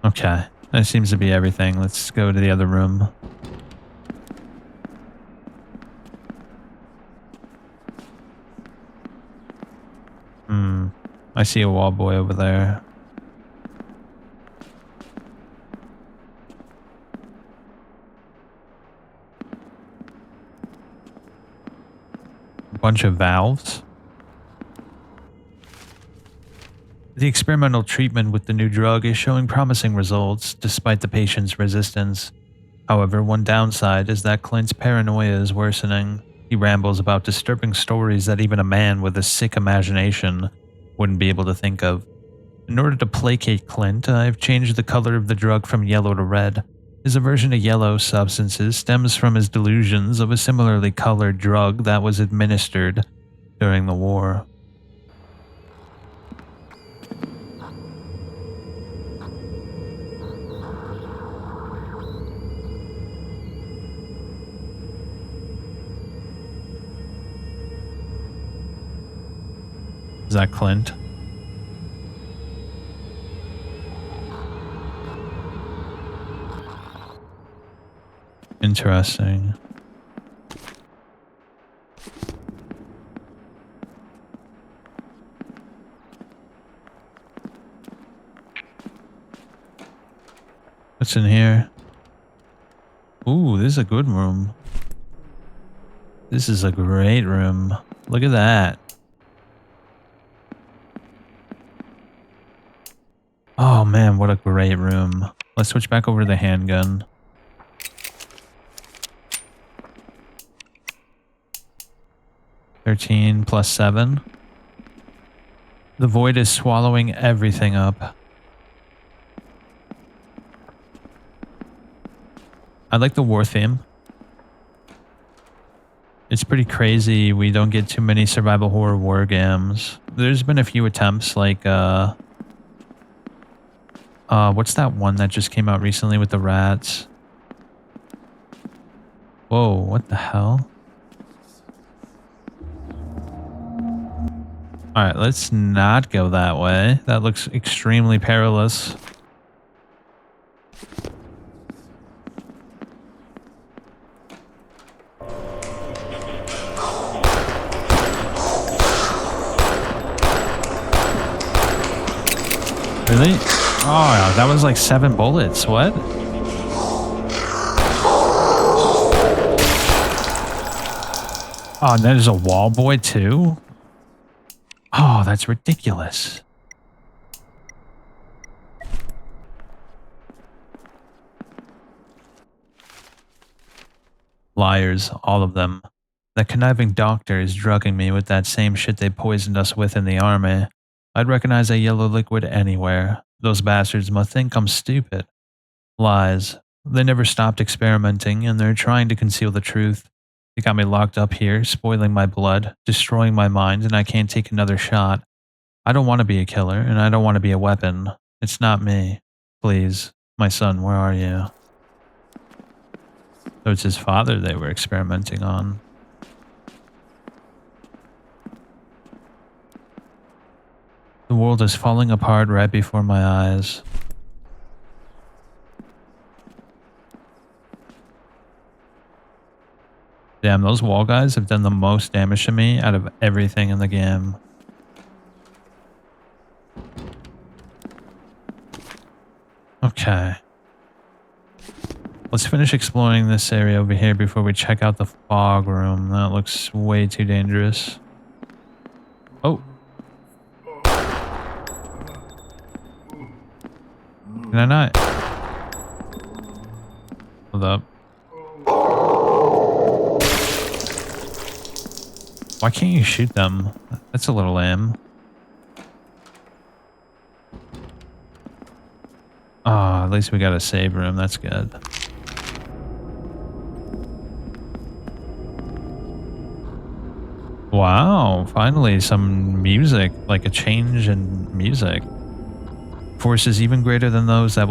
Okay. That seems to be everything. Let's go to the other room. I see a wall boy over there. A bunch of valves. The experimental treatment with the new drug is showing promising results despite the patient's resistance. However, one downside is that Clint's paranoia is worsening. He rambles about disturbing stories that even a man with a sick imagination wouldn't be able to think of. In order to placate Clint, I've changed the color of the drug from yellow to red. His aversion to yellow substances stems from his delusions of a similarly colored drug that was administered during the war. Is that Clint? Interesting. What's in here? Ooh, this is a good room. This is a great room. Look at that. Oh man, what a great room. Let's switch back over to the handgun. $13 plus 7. The void is swallowing everything up. I like the war theme. It's pretty crazy. We don't get too many survival horror war games. There's been a few attempts like what's that one that just came out recently with the rats? Whoa, what the hell? Alright, let's not go that way. That looks extremely perilous. Really? Oh, that was like 7 bullets. What? Oh, and there's a wall boy too? Oh, that's ridiculous. Liars, all of them. That conniving doctor is drugging me with that same shit they poisoned us with in the army. I'd recognize a yellow liquid anywhere. Those bastards must think I'm stupid. Lies. They never stopped experimenting, and they're trying to conceal the truth. They got me locked up here, spoiling my blood, destroying my mind, and I can't take another shot. I don't want to be a killer, and I don't want to be a weapon. It's not me. Please, my son, where are you? So it's his father they were experimenting on. The world is falling apart right before my eyes. Damn, those wall guys have done the most damage to me out of everything in the game. Okay. Let's finish exploring this area over here before we check out the fog room. That looks way too dangerous. Oh. Can I not? Hold up. Why can't you shoot them? That's a little lame. at least we got a save room. That's good. Wow, finally some music, like a change in music. Forces even greater than those that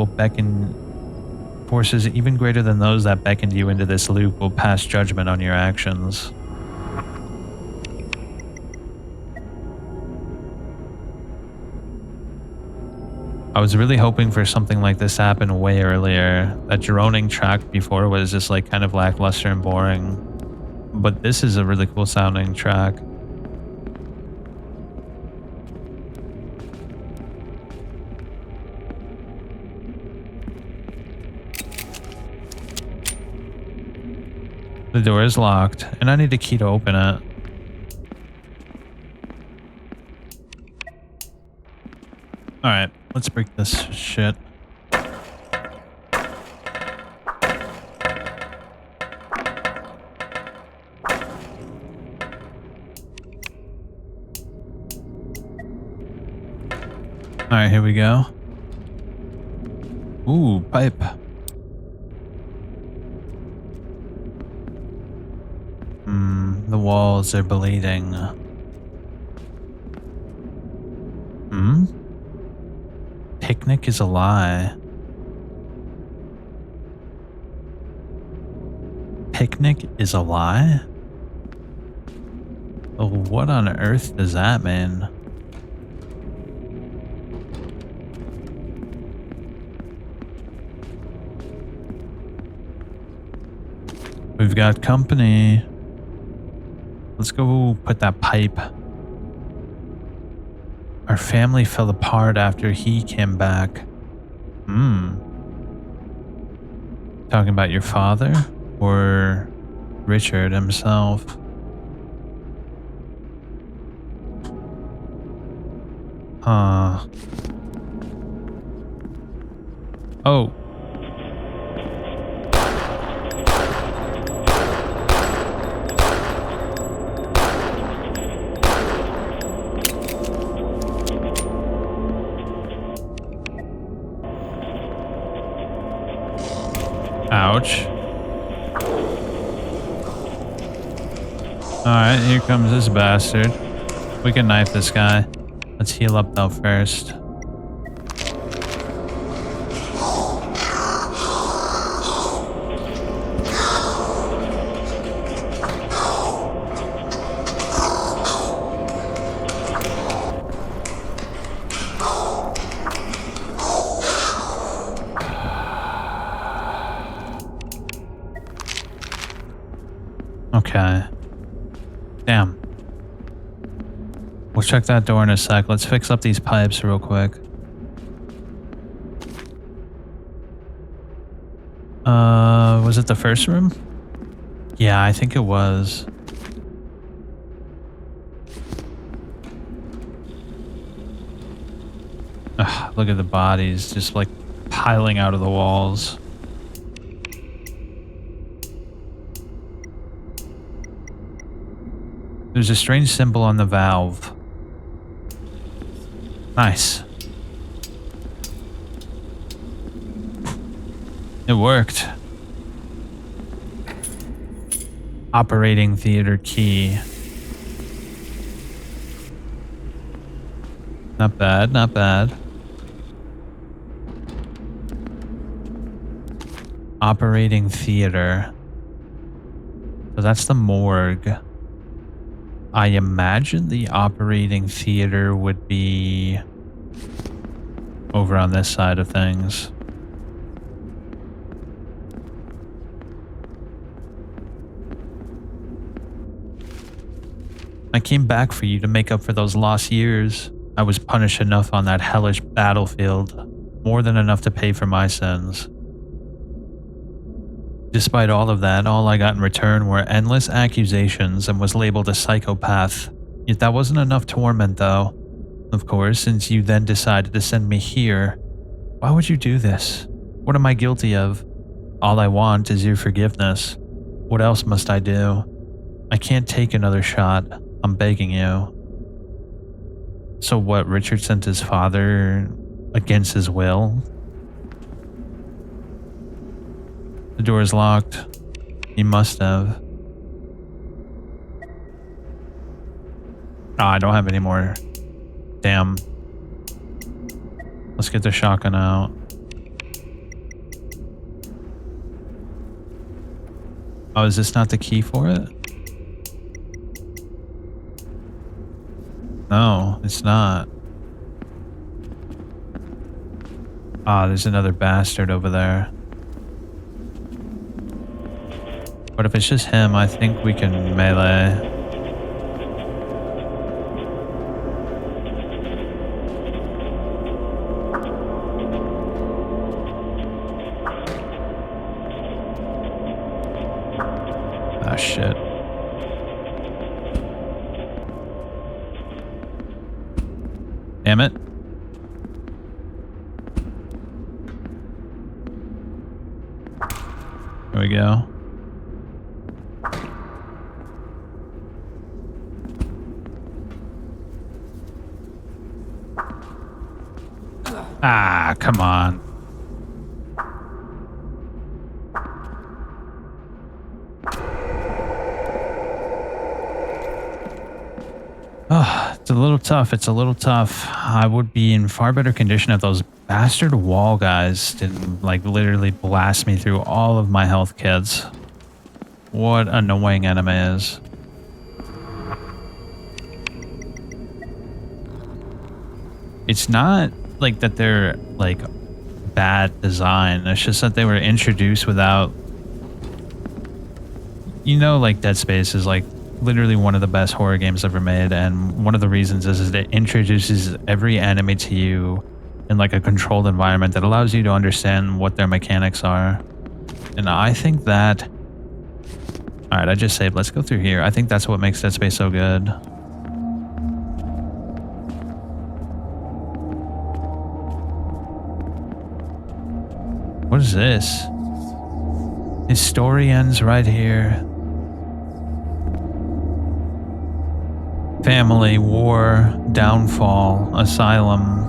beckoned you into this loop will pass judgment on your actions. I was really hoping for something like this to happen way earlier. That droning track before was just like kind of lackluster and boring. But this is a really cool sounding track. The door is locked, and I need a key to open it. Alright, let's break this shit. Alright, here we go. Ooh, pipe. The walls are bleeding. Picnic is a lie. Picnic is a lie? Oh, what on earth does that mean? We've got company. Let's go put that pipe. Our family fell apart after he came back. Talking about your father or Richard himself? Huh. Oh. Ouch. Alright, here comes this bastard. We can knife this guy. Let's heal up though first. Okay. Damn. We'll check that door in a sec. Let's fix up these pipes real quick. Was it the first room? Yeah, I think it was. Ugh, look at the bodies just like piling out of the walls. There's a strange symbol on the valve. Nice. It worked. Operating theater key. Not bad, not bad. Operating theater. So that's the morgue. I imagine the operating theater would be over on this side of things. I came back for you to make up for those lost years. I was punished enough on that hellish battlefield, more than enough to pay for my sins. Despite all of that, all I got in return were endless accusations and was labeled a psychopath. Yet that wasn't enough torment though. Of course, since you then decided to send me here. Why would you do this? What am I guilty of? All I want is your forgiveness. What else must I do? I can't take another shot. I'm begging you. So what, Richard sent his father against his will? The door is locked. He must have. Oh, I don't have any more. Damn. Let's get the shotgun out. Oh, is this not the key for it? No, it's not. Ah, there's another bastard over there. But if it's just him, I think we can melee. Ah, shit. Damn it. There we go. Ah, come on. Oh, it's a little tough. It's a little tough. I would be in far better condition if those bastard wall guys didn't, like, literally blast me through all of my health kits. What annoying enemy is. It's not like that they're, like, bad design. It's just that they were introduced without... You know, like, Dead Space is, like, literally one of the best horror games ever made, and one of the reasons is it introduces every enemy to you in, like, a controlled environment that allows you to understand what their mechanics are. And I think that... Alright, I just saved. Let's go through here. I think that's what makes Dead Space so good. What is this? His story ends right here. Family, war, downfall, asylum.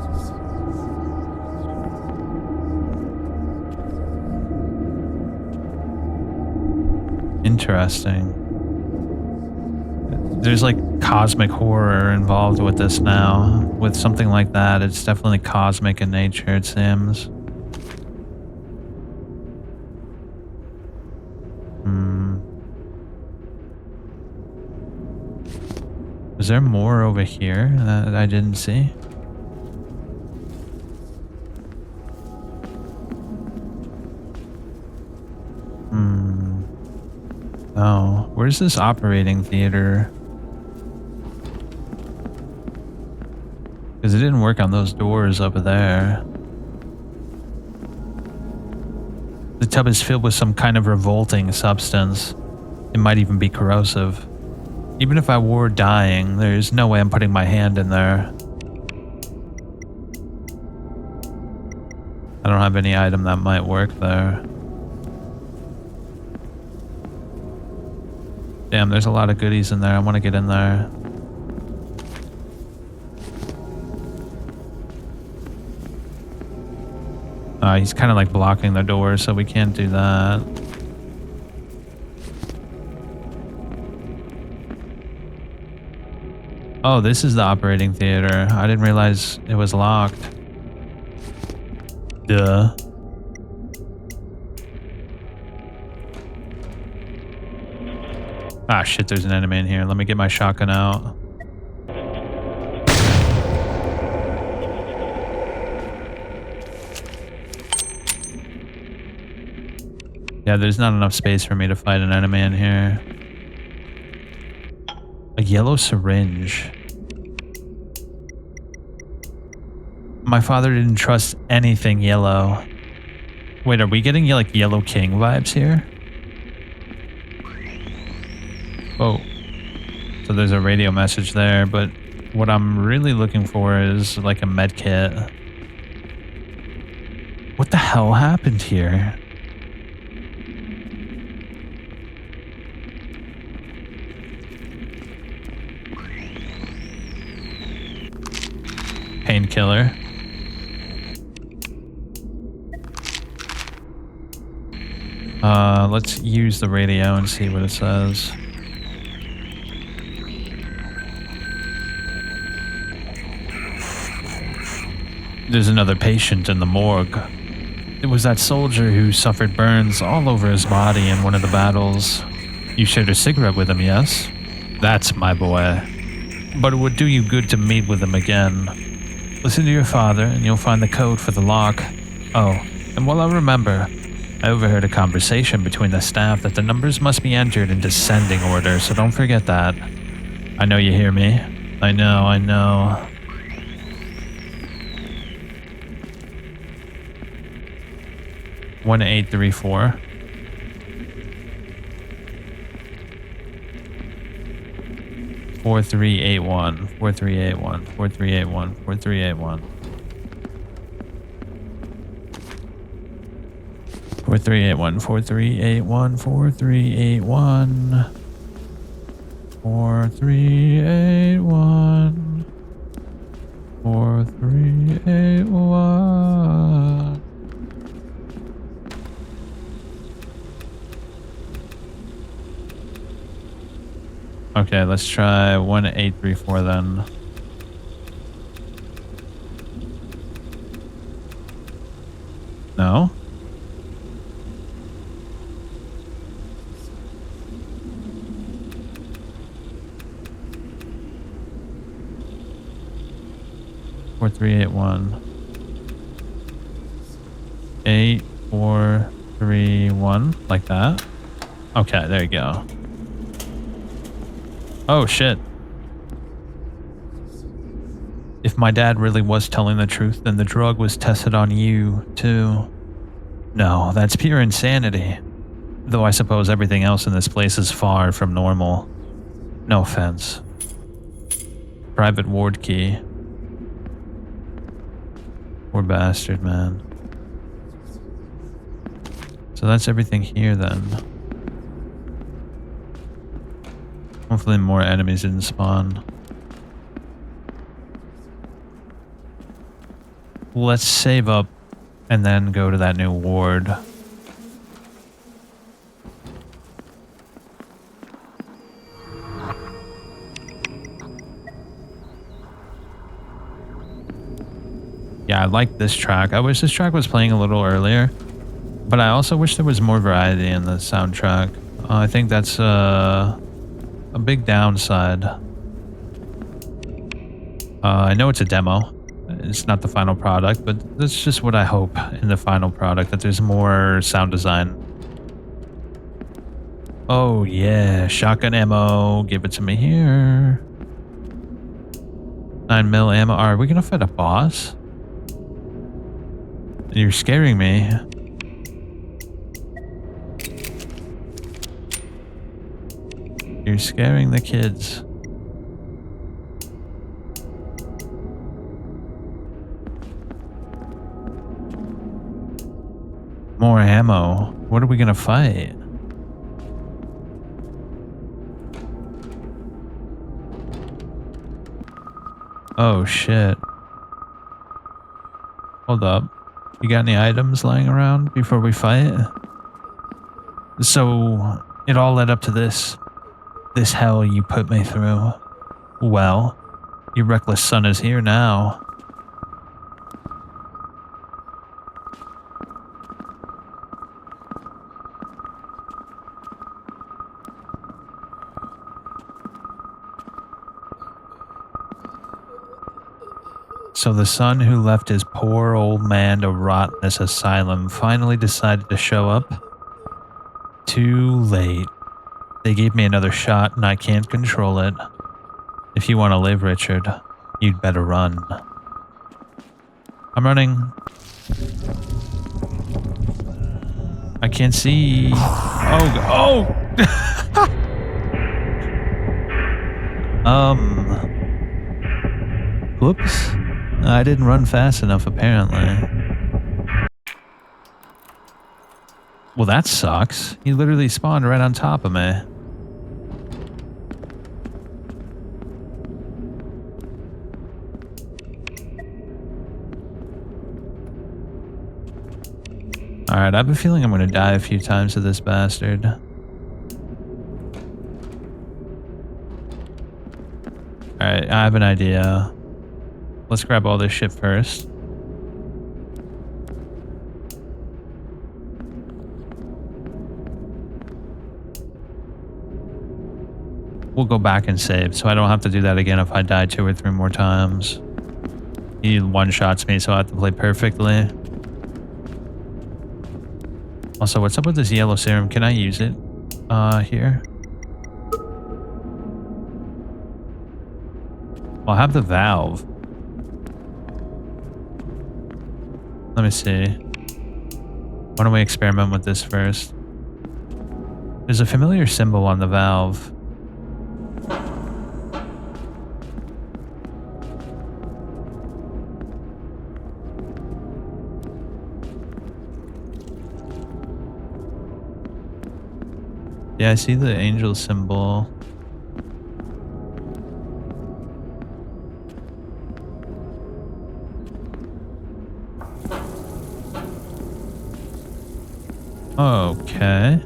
Interesting. There's like cosmic horror involved with this now. With something like that, it's definitely cosmic in nature, it seems. Is there more over here that I didn't see? Oh, where's this operating theater? Because it didn't work on those doors over there. The tub is filled with some kind of revolting substance. It might even be corrosive. Even if I were dying, there's no way I'm putting my hand in there. I don't have any item that might work there. Damn, there's a lot of goodies in there. I want to get in there. He's kind of like blocking the door, so we can't do that. Oh, this is the operating theater. I didn't realize it was locked. Duh. Ah, shit, there's an enemy in here. Let me get my shotgun out. Yeah, there's not enough space for me to fight an enemy in here. A yellow syringe. My father didn't trust anything yellow. Wait, are we getting like Yellow King vibes here? Oh. So there's a radio message there, but what I'm really looking for is like a med kit. What the hell happened here? Painkiller. Let's use the radio and see what it says. There's another patient in the morgue. It was that soldier who suffered burns all over his body in one of the battles. You shared a cigarette with him, yes? That's my boy. But it would do you good to meet with him again. Listen to your father, and you'll find the code for the lock. Oh, and while I remember, I overheard a conversation between the staff that the numbers must be entered in descending order, so don't forget that. I know you hear me. I know. 1834. Four three eight one. 4381. 4381. 4381. 4381. 4381. 4381. 4381. 4381. Okay, let's try 1834 then. No? Four three eight one. 8431, like that. Okay, there you go. Oh shit. If my dad really was telling the truth, then the drug was tested on you, too. No, that's pure insanity. Though I suppose everything else in this place is far from normal. No offense. Private ward key. Poor bastard, man. So that's everything here then. Hopefully more enemies didn't spawn. Let's save up and then go to that new ward. Yeah, I like this track. I wish this track was playing a little earlier, but I also wish there was more variety in the soundtrack. I think that's a big downside. I know it's a demo. It's not the final product, but that's just what I hope in the final product, that there's more sound design. Oh yeah, shotgun ammo. Give it to me here. 9mm ammo. Are we gonna fight a boss? You're scaring me. You're scaring the kids. More ammo. What are we gonna fight? Oh shit. Hold up. You got any items lying around before we fight? So, it all led up to this. This hell you put me through. Well, your reckless son is here now. So the son who left his poor old man to rot in this asylum finally decided to show up? Too late. They gave me another shot and I can't control it. If you want to live, Richard, you'd better run. I'm running. I can't see. Oh. Whoops. I didn't run fast enough, apparently. Well, that sucks. He literally spawned right on top of me. Alright, I have a feeling I'm gonna die a few times to this bastard. Alright, I have an idea. Let's grab all this shit first. We'll go back and save, so I don't have to do that again if I die 2 or 3 more times. He one-shots me, so I have to play perfectly. Also, what's up with this yellow serum? Can I use it? Here? Well, I have the valve. Let me see. Why don't we experiment with this first? There's a familiar symbol on the valve. Yeah, I see the angel symbol. Okay.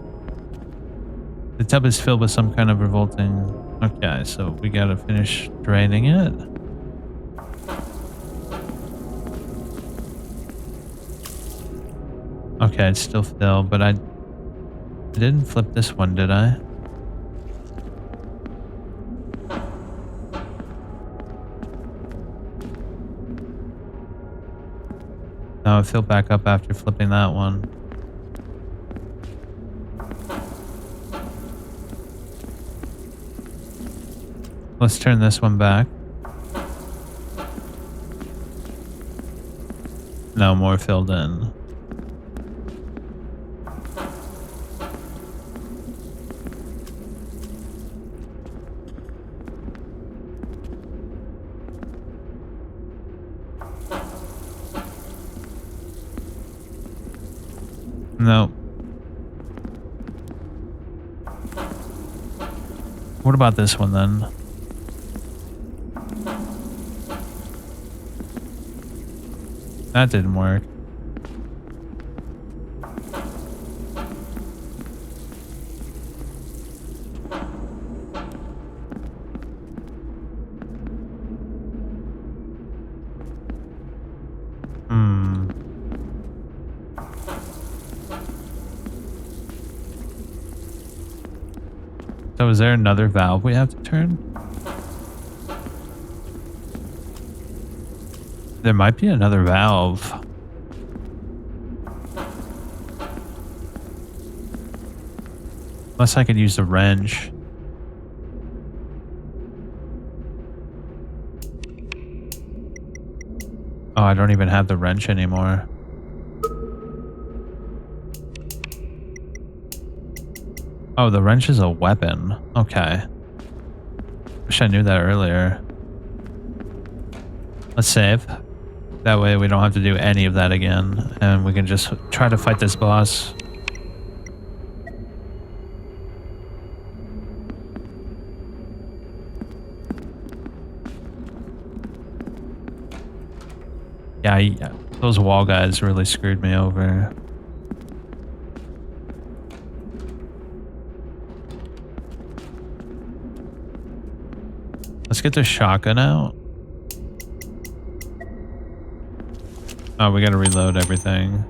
The tub is filled with some kind of revolting... Okay, so we gotta finish draining it. Okay, it's still filled, but I didn't flip this one, did I? No, it filled back up after flipping that one. Let's turn this one back. No more filled in. No. What about this one then? That didn't work. So is there another valve we have to turn? There might be another valve. Unless I could use the wrench. Oh, I don't even have the wrench anymore. Oh, the wrench is a weapon. Okay. Wish I knew that earlier. Let's save. That way we don't have to do any of that again. And we can just try to fight this boss. Yeah, those wall guys really screwed me over. Let's get the shotgun out. Oh, we gotta reload everything.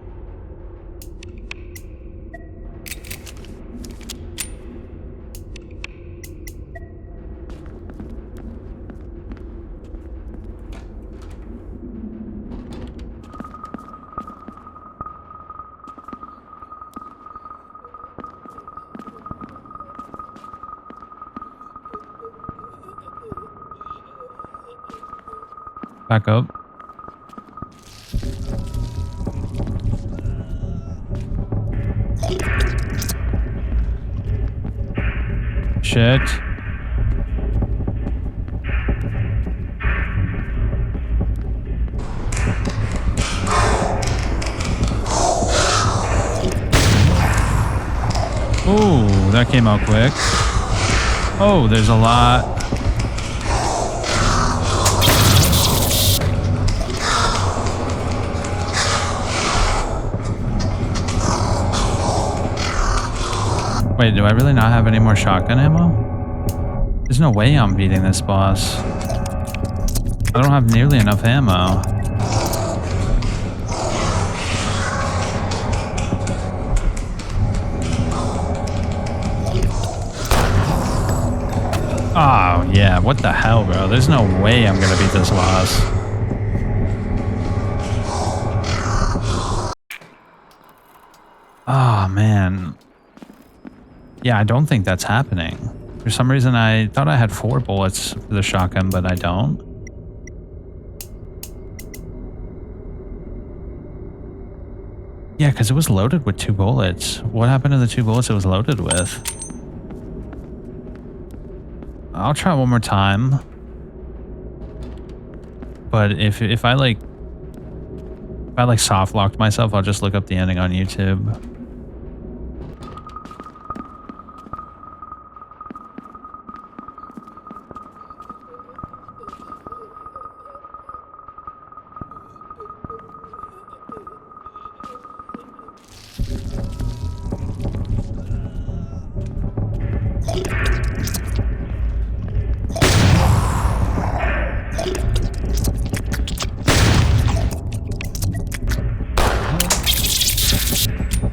Back up. Shit. Ooh, that came out quick. Oh, there's a lot. Wait, do I really not have any more shotgun ammo? There's no way I'm beating this boss. I don't have nearly enough ammo. Oh, yeah. What the hell, bro? There's no way I'm gonna beat this boss. Oh, man. Yeah, I don't think that's happening. For some reason, I thought I had 4 bullets for the shotgun, but I don't. Yeah, because it was loaded with 2 bullets. What happened to the 2 bullets it was loaded with? I'll try one more time. But if I soft locked myself, I'll just look up the ending on YouTube.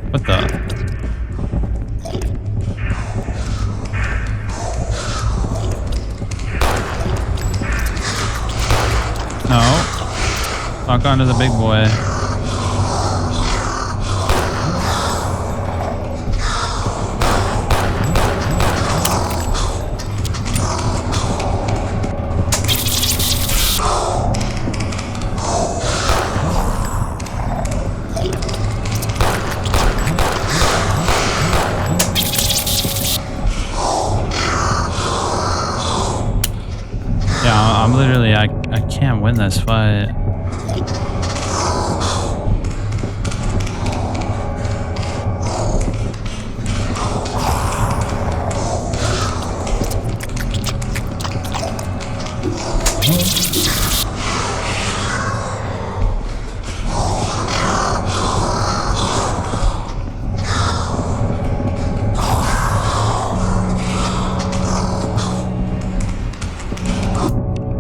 What the? No. Lock onto the big boy. I'm literally, I can't win this fight.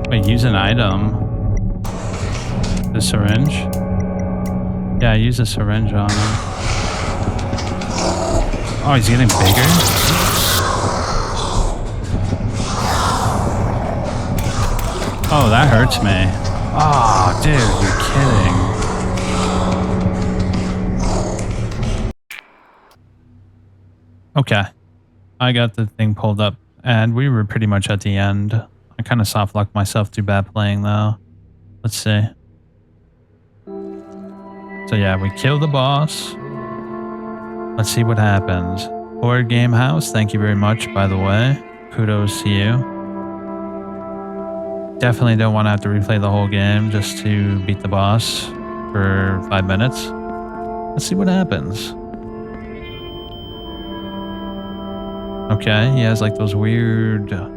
Wait, use an item. The syringe? Yeah, I use a syringe on him. Oh, he's getting bigger? Oh, that hurts me. Oh, dude, you're kidding. Okay. I got the thing pulled up, and we were pretty much at the end. I kind of soft locked myself too bad playing, though. Let's see. So yeah, we kill the boss. Let's see what happens. Board Game House, thank you very much, by the way. Kudos to you. Definitely don't want to have to replay the whole game just to beat the boss for 5 minutes. Let's see what happens. Okay, he has like those weird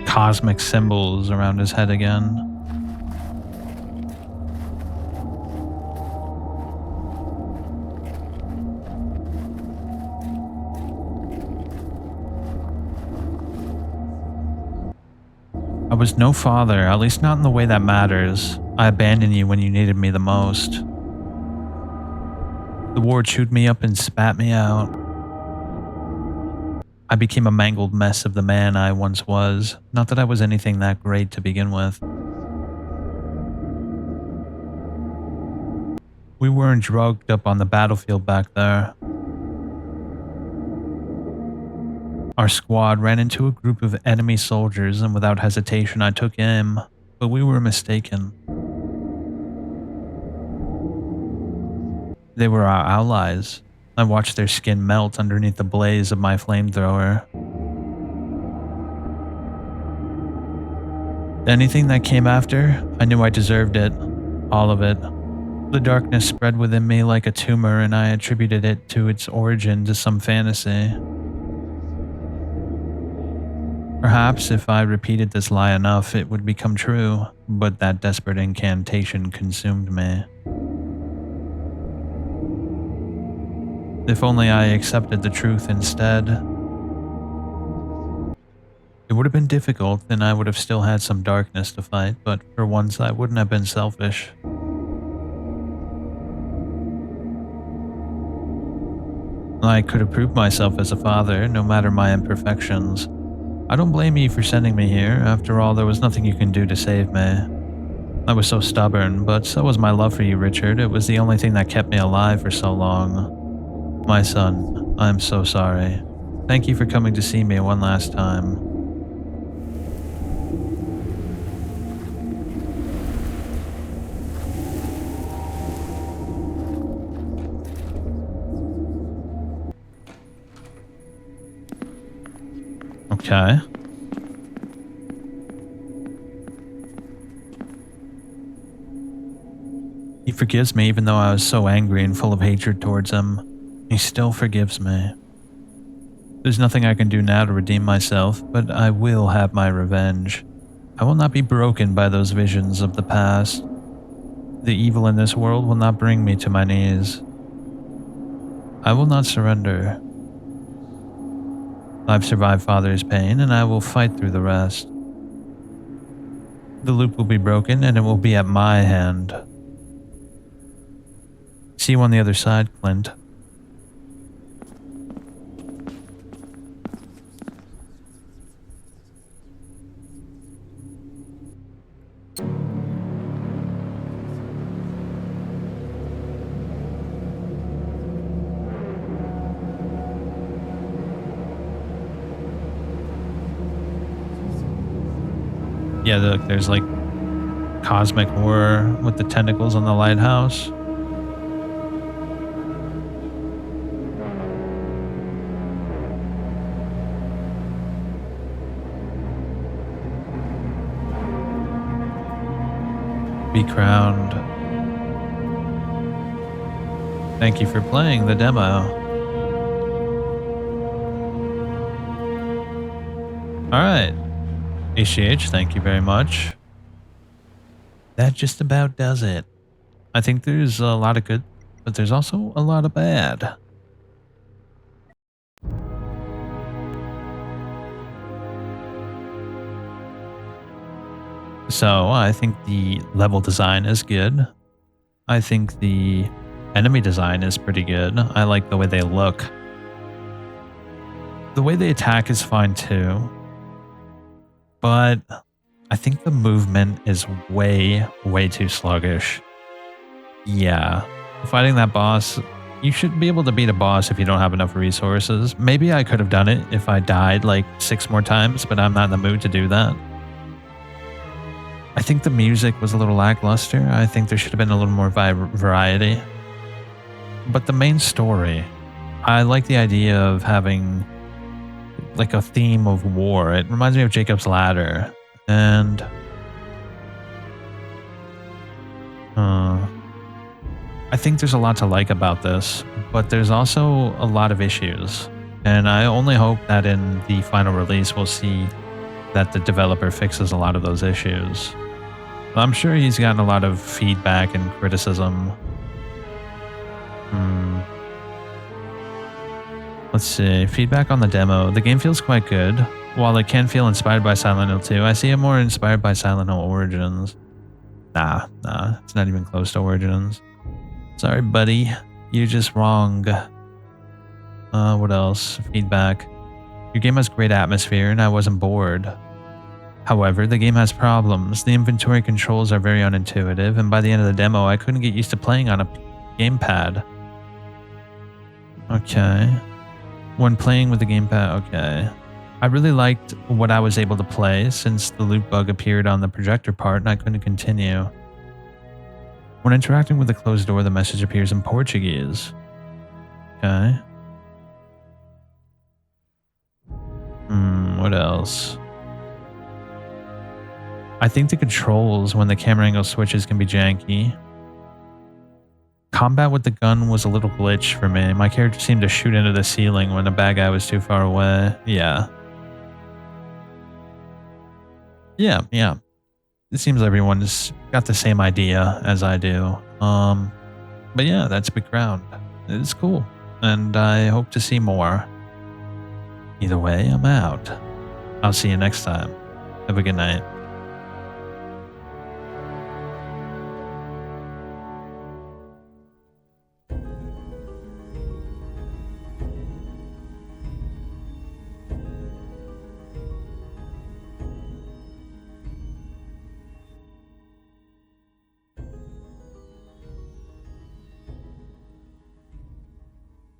cosmic symbols around his head again. I was no father, at least not in the way that matters. I abandoned you when you needed me the most. The war chewed me up and spat me out. I became a mangled mess of the man I once was. Not that I was anything that great to begin with. We weren't drugged up on the battlefield back there. Our squad ran into a group of enemy soldiers, and without hesitation I took aim, but we were mistaken. They were our allies. I watched their skin melt underneath the blaze of my flamethrower. Anything that came after, I knew I deserved it. All of it. The darkness spread within me like a tumor, and I attributed it to its origin to some fantasy. Perhaps if I repeated this lie enough, it would become true, but that desperate incantation consumed me. If only I accepted the truth instead. It would have been difficult, and I would have still had some darkness to fight, but for once I wouldn't have been selfish. I could have proved myself as a father, no matter my imperfections. I don't blame you for sending me here. After all, there was nothing you can do to save me. I was so stubborn, but so was my love for you, Richard. It was the only thing that kept me alive for so long. My son, I'm so sorry. Thank you for coming to see me one last time. Okay. He forgives me even though I was so angry and full of hatred towards him. He still forgives me. There's nothing I can do now to redeem myself, but I will have my revenge. I will not be broken by those visions of the past. The evil in this world will not bring me to my knees. I will not surrender. I've survived Father's pain, and I will fight through the rest. The loop will be broken, and it will be at my hand. See you on the other side, Clint. Yeah, look, there's like cosmic horror with the tentacles on the lighthouse. BECROWNED. Thank you for playing the demo. Alright. ACH, thank you very much. That just about does it. I think there's a lot of good, but there's also a lot of bad. So I think the level design is good. I think the enemy design is pretty good. I like the way they look. The way they attack is fine too. But I think the movement is way too sluggish. Yeah. Fighting that boss, you should be able to beat a boss if you don't have enough resources. Maybe I could have done it if I died like 6 more times, but I'm not in the mood to do that. I think the music was a little lackluster. I think there should have been a little more variety. But the main story, I like the idea of having like a theme of war. It reminds me of Jacob's Ladder. And I think there's a lot to like about this, but there's also a lot of issues. And I only hope that in the final release we'll see that the developer fixes a lot of those issues. I'm sure he's gotten a lot of feedback and criticism. Let's see. Feedback on the demo. The game feels quite good. While it can feel inspired by Silent Hill 2, I see it more inspired by Silent Hill Origins. Nah. It's not even close to Origins. Sorry, buddy. You're just wrong. What else? Feedback. Your game has great atmosphere, and I wasn't bored. However, the game has problems. The inventory controls are very unintuitive, and by the end of the demo, I couldn't get used to playing on a gamepad. Okay. When playing with the gamepad, okay. I really liked what I was able to play since the loop bug appeared on the projector part and I couldn't continue. When interacting with the closed door, the message appears in Portuguese. Okay. What else? I think the controls when the camera angle switches can be janky. Combat with the gun was a little glitch for me. My character seemed to shoot into the ceiling when the bad guy was too far away. Yeah. It seems everyone's got the same idea as I do. But yeah, that's BECROWNED. It's cool. and I hope to see more. Either way, I'm out. I'll see you next time. Have a good night.